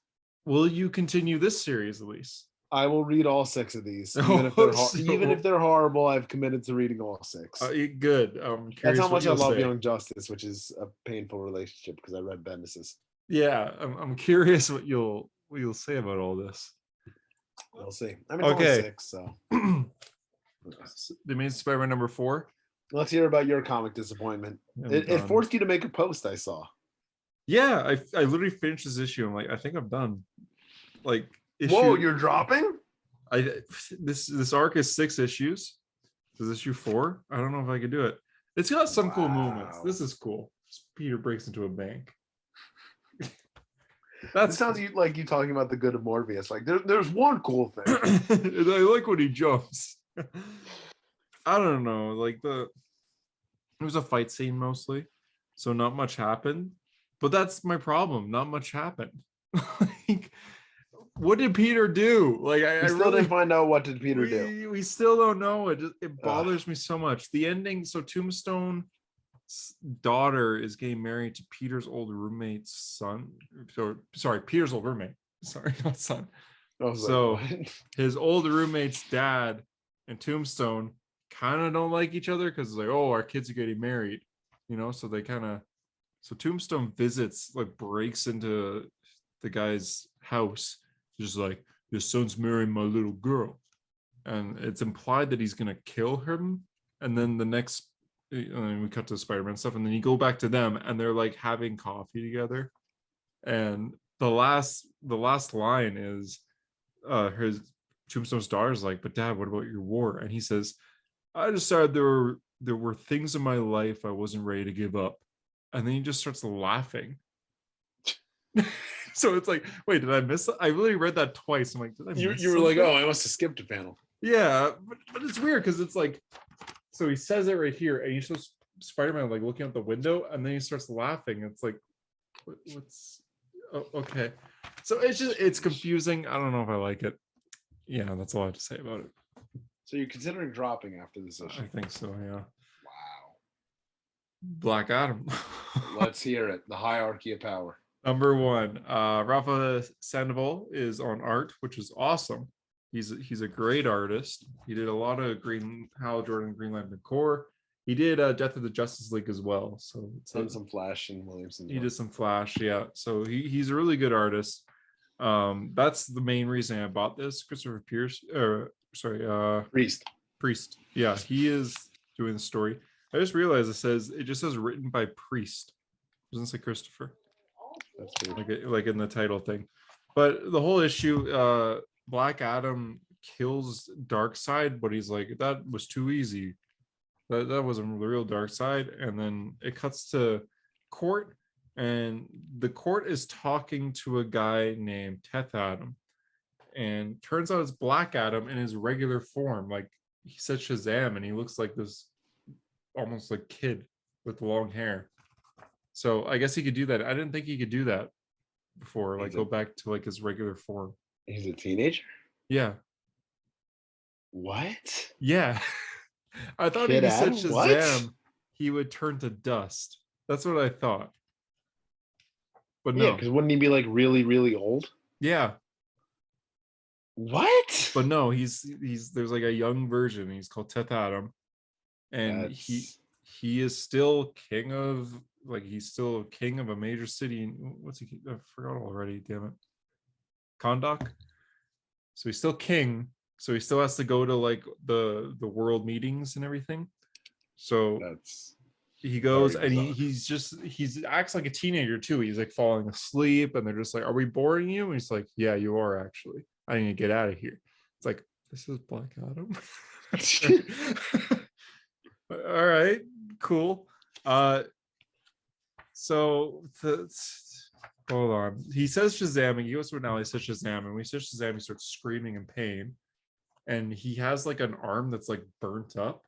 Will you continue this series at least? I will read all 6 of these, Oh, even if they're horrible. I've committed to reading all 6. Good. I'm That's curious how what much I you'll love say. Young Justice, which is a painful relationship because I read Bendis's. Yeah, I'm curious what you'll say about all this. We'll see. I mean, it's only Okay. 6, so The Amazing Spider-Man number 4. let's hear about your comic disappointment. It forced you to make a post. I saw. Yeah, I literally finished this issue. I'm like, I think I'm done. Like, Whoa, you're dropping? This arc is 6 issues. This is issue 4. I don't know if I could do it. It's got some cool movements. This is cool. Peter breaks into a bank. That sounds like you talking about the good of Morbius. Like there's one cool thing. I like when he jumps. I don't know. Like it was a fight scene mostly, so not much happened. But that's my problem. Not much happened. Like, what did Peter do? Like I still really didn't find out what did Peter do. We still don't know. It bothers me so much. The ending. So Tombstone's daughter is getting married to Peter's old roommate's son. Sorry, Peter's old roommate. Sorry, not son. So his old roommate's dad and Tombstone kind of don't like each other because like, oh, our kids are getting married, so they kind of. So Tombstone visits, like breaks into the guy's house, just like, your son's marrying my little girl, and it's implied that he's gonna kill him. And then the next, and we cut to Spider-Man stuff, and then you go back to them, and they're like having coffee together. And the last line is, his Tombstone's daughter's like, but Dad, what about your war? And he says, I decided there were things in my life I wasn't ready to give up. And then he just starts laughing. So it's like, wait, did I miss it? I really read that twice. I'm like, did I miss you were like, oh, I must have skipped a panel. Yeah, but it's weird because it's like, so he says it right here, and he shows Spider-Man like looking out the window, and then he starts laughing. It's like, what's okay. So it's confusing. I don't know if I like it. Yeah, that's all I have to say about it. So you're considering dropping after this issue? I think so, yeah. Wow. Black Adam. Let's hear it. The hierarchy of power. Number 1, Rafa Sandoval is on art, which is awesome. He's a great artist. He did a lot of Hal Jordan, Green Lantern Corps. He did Death of the Justice League as well. So some Flash and Williamson. He did some Flash, yeah. So he's a really good artist. That's the main reason I bought this. Christopher Priest. Yeah, he is doing the story. I just realized it just says written by Priest. It doesn't say Christopher. That's weird. Like in the title thing. But the whole issue, Black Adam kills Darkseid, but he's like, that was too easy. That wasn't the real Darkseid. And then it cuts to court, and the court is talking to a guy named Teth Adam. And turns out it's Black Adam in his regular form. Like, he said Shazam, and he looks like this almost like kid with long hair. So I guess he could do that. I didn't think he could do that before, like go back to like his regular form. He's a teenager? Yeah. What? Yeah. I thought he said Shazam, he would turn to dust. That's what I thought. But no. Yeah, because wouldn't he be like really, really old? Yeah. What? But no, he's there's like a young version. He's called Teth Adam. And he is still king of a major city. What's he? I forgot already. Damn it. Kahndaq. So he's still king. So he still has to go to like the world meetings and everything. So he goes and he acts like a teenager too. He's like falling asleep, and they're just like, "Are we boring you?" And he's like, "Yeah, you are actually. I need to get out of here." It's like, this is Black Adam. All right, cool. So hold on. He says Shazam, and he goes to an alley, he says Shazam, and when he says Shazam, he starts screaming in pain. And he has like an arm that's like burnt up.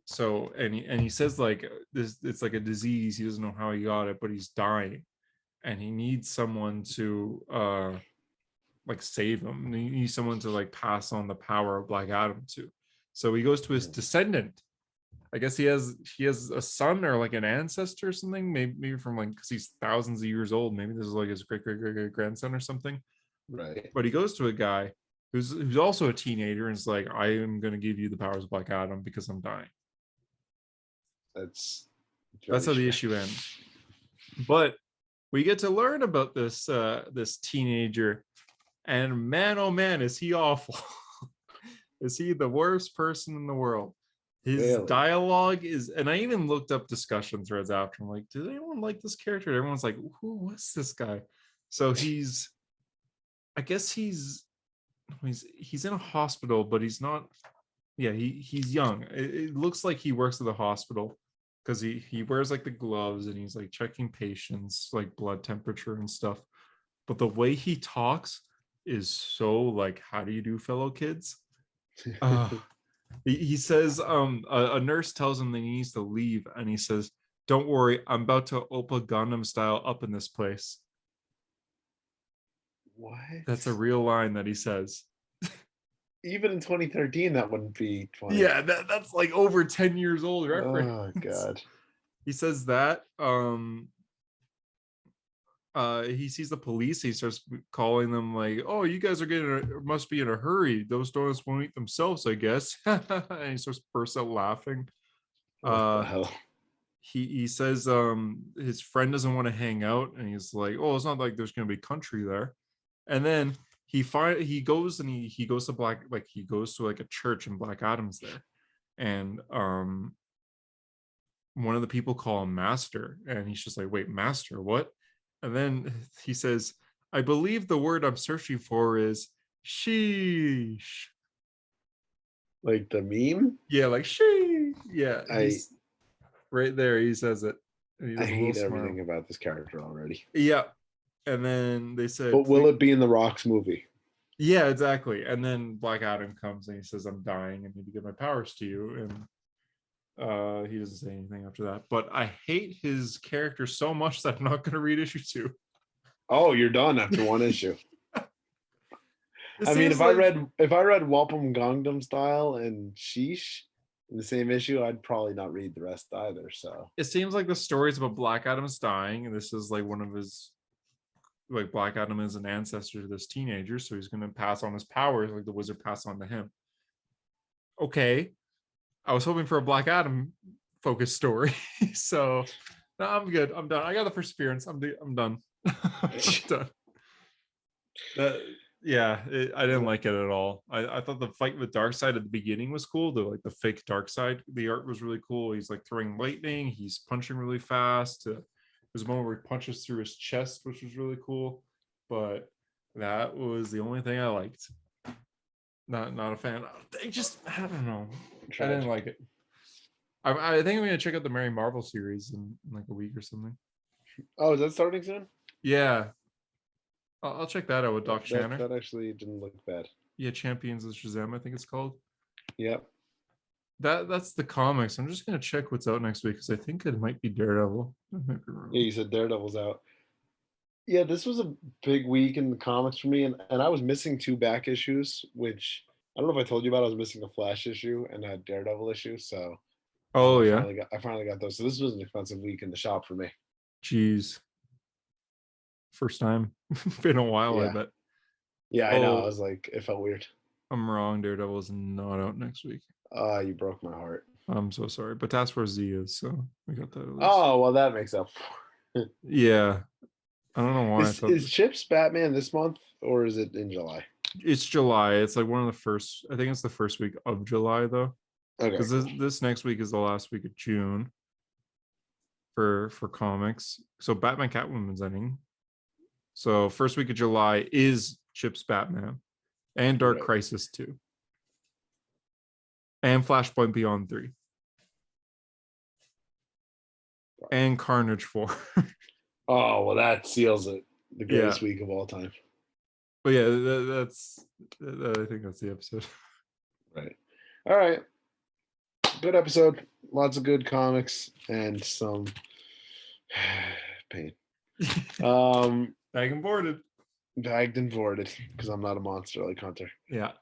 So and he says like this, it's like a disease. He doesn't know how he got it, but he's dying, and he needs someone to like save him. He needs someone to like pass on the power of Black Adam to. So he goes to his descendant. I guess he has a son or like an ancestor or something, maybe from like, because he's thousands of years old. Maybe this is like his great grandson or something. Right. But he goes to a guy, who's also a teenager, and is like, I am going to give you the powers of Black Adam because I'm dying. That's That's how the issue ends. But we get to learn about this this teenager, and man, oh man, is he awful. Is he the worst person in the world? His dialogue is, and I even looked up discussion threads after. I'm like, did anyone like this character? Everyone's like, who was this guy? So I guess he's in a hospital, but he's not. Yeah, he's young. It looks like he works at the hospital because he wears like the gloves and he's like checking patients, like blood temperature and stuff. But the way he talks is so like, how do you do, fellow kids? He says a nurse tells him that he needs to leave, and he says, don't worry, I'm about to Oppa Gundam style up in this place. What? That's a real line that he says. Even in 2013, that wouldn't be funny. Yeah, that's like over 10 years old reference. Oh god. He says that. He sees the police. He starts calling them like, "Oh, you guys are must be in a hurry. Those donuts won't eat themselves, I guess." And he starts bursts out laughing. What the hell? He says his friend doesn't want to hang out, and he's like, "Oh, it's not like there's gonna be country there." And then he goes to he goes to like a church, and Black Adam's there, and one of the people call him Master, and he's just like, "Wait, Master, what?" And then he says, I believe the word I'm searching for is sheesh. Like the meme? Yeah, like sheesh. Yeah. He's right there. He says it. I hate everything about this character already. Yeah. And then they said, but will it be in the Rock's movie? Yeah, exactly. And then Black Adam comes and he says, I'm dying. I need to give my powers to you. And he doesn't say anything after that, but I hate his character so much that I'm not going to read issue 2. Oh, you're done after one issue. I mean, if I read Wapam Gangnam Style and Sheesh in the same issue, I'd probably not read the rest either. So it seems like the stories about Black Adam's dying, and this is like one of his, like Black Adam is an ancestor to this teenager, so he's going to pass on his powers like the wizard passed on to him. Okay. I was hoping for a Black Adam focused story. So no, I'm good. I'm done. I got the first appearance. I'm done. I'm done. I didn't like it at all. I thought the fight with Darkseid at the beginning was cool. The fake Darkseid. The art was really cool. He's like throwing lightning. He's punching really fast. There's a moment where he punches through his chest, which was really cool. But that was the only thing I liked. Not a fan. I don't know. I didn't like it. I think I'm gonna check out the Mary Marvel series in like a week or something. Oh, is that starting soon? Yeah, I'll check that out with Doc Shanner. That actually didn't look bad. Yeah, Champions of Shazam, I think it's called. Yep. That's the comics. I'm just gonna check what's out next week because I think it might be Daredevil. Yeah, you said Daredevil's out. Yeah, this was a big week in the comics for me, and I was missing 2 back issues, which I don't know if I told you about. I was missing a Flash issue and a Daredevil issue, so I finally got those. So this was an expensive week in the shop for me. Jeez, first time been a while. Yeah. I bet. Yeah, I know. I was like, it felt weird. I'm wrong. Daredevil is not out next week. You broke my heart. I'm so sorry, but Task Force Z is, so we got that. Oh well, that makes up. Yeah. I don't know why. Is Chip's Batman this month or is it in July? It's July. It's like one of the first. I think it's the first week of July though. Okay. Because this next week is the last week of June. For comics, so Batman Catwoman's ending. So first week of July is Chip's Batman, and Dark Crisis 2, and Flashpoint Beyond 3, and Carnage 4. Oh, well, that seals it. The greatest week of all time. But yeah, I think that's the episode. Right. All right. Good episode. Lots of good comics and some pain. Bagged and boarded. Bagged and boarded because I'm not a monster like Hunter. Yeah.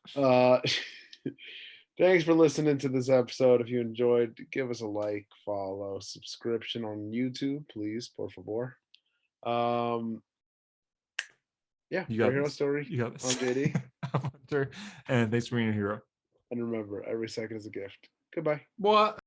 Thanks for listening to this episode. If you enjoyed, give us a like, follow, subscription on YouTube, please, por favor. Yeah, you got Hero Story. You got this. On JD. Hunter, and thanks for being a hero. And remember, every second is a gift. Goodbye. What?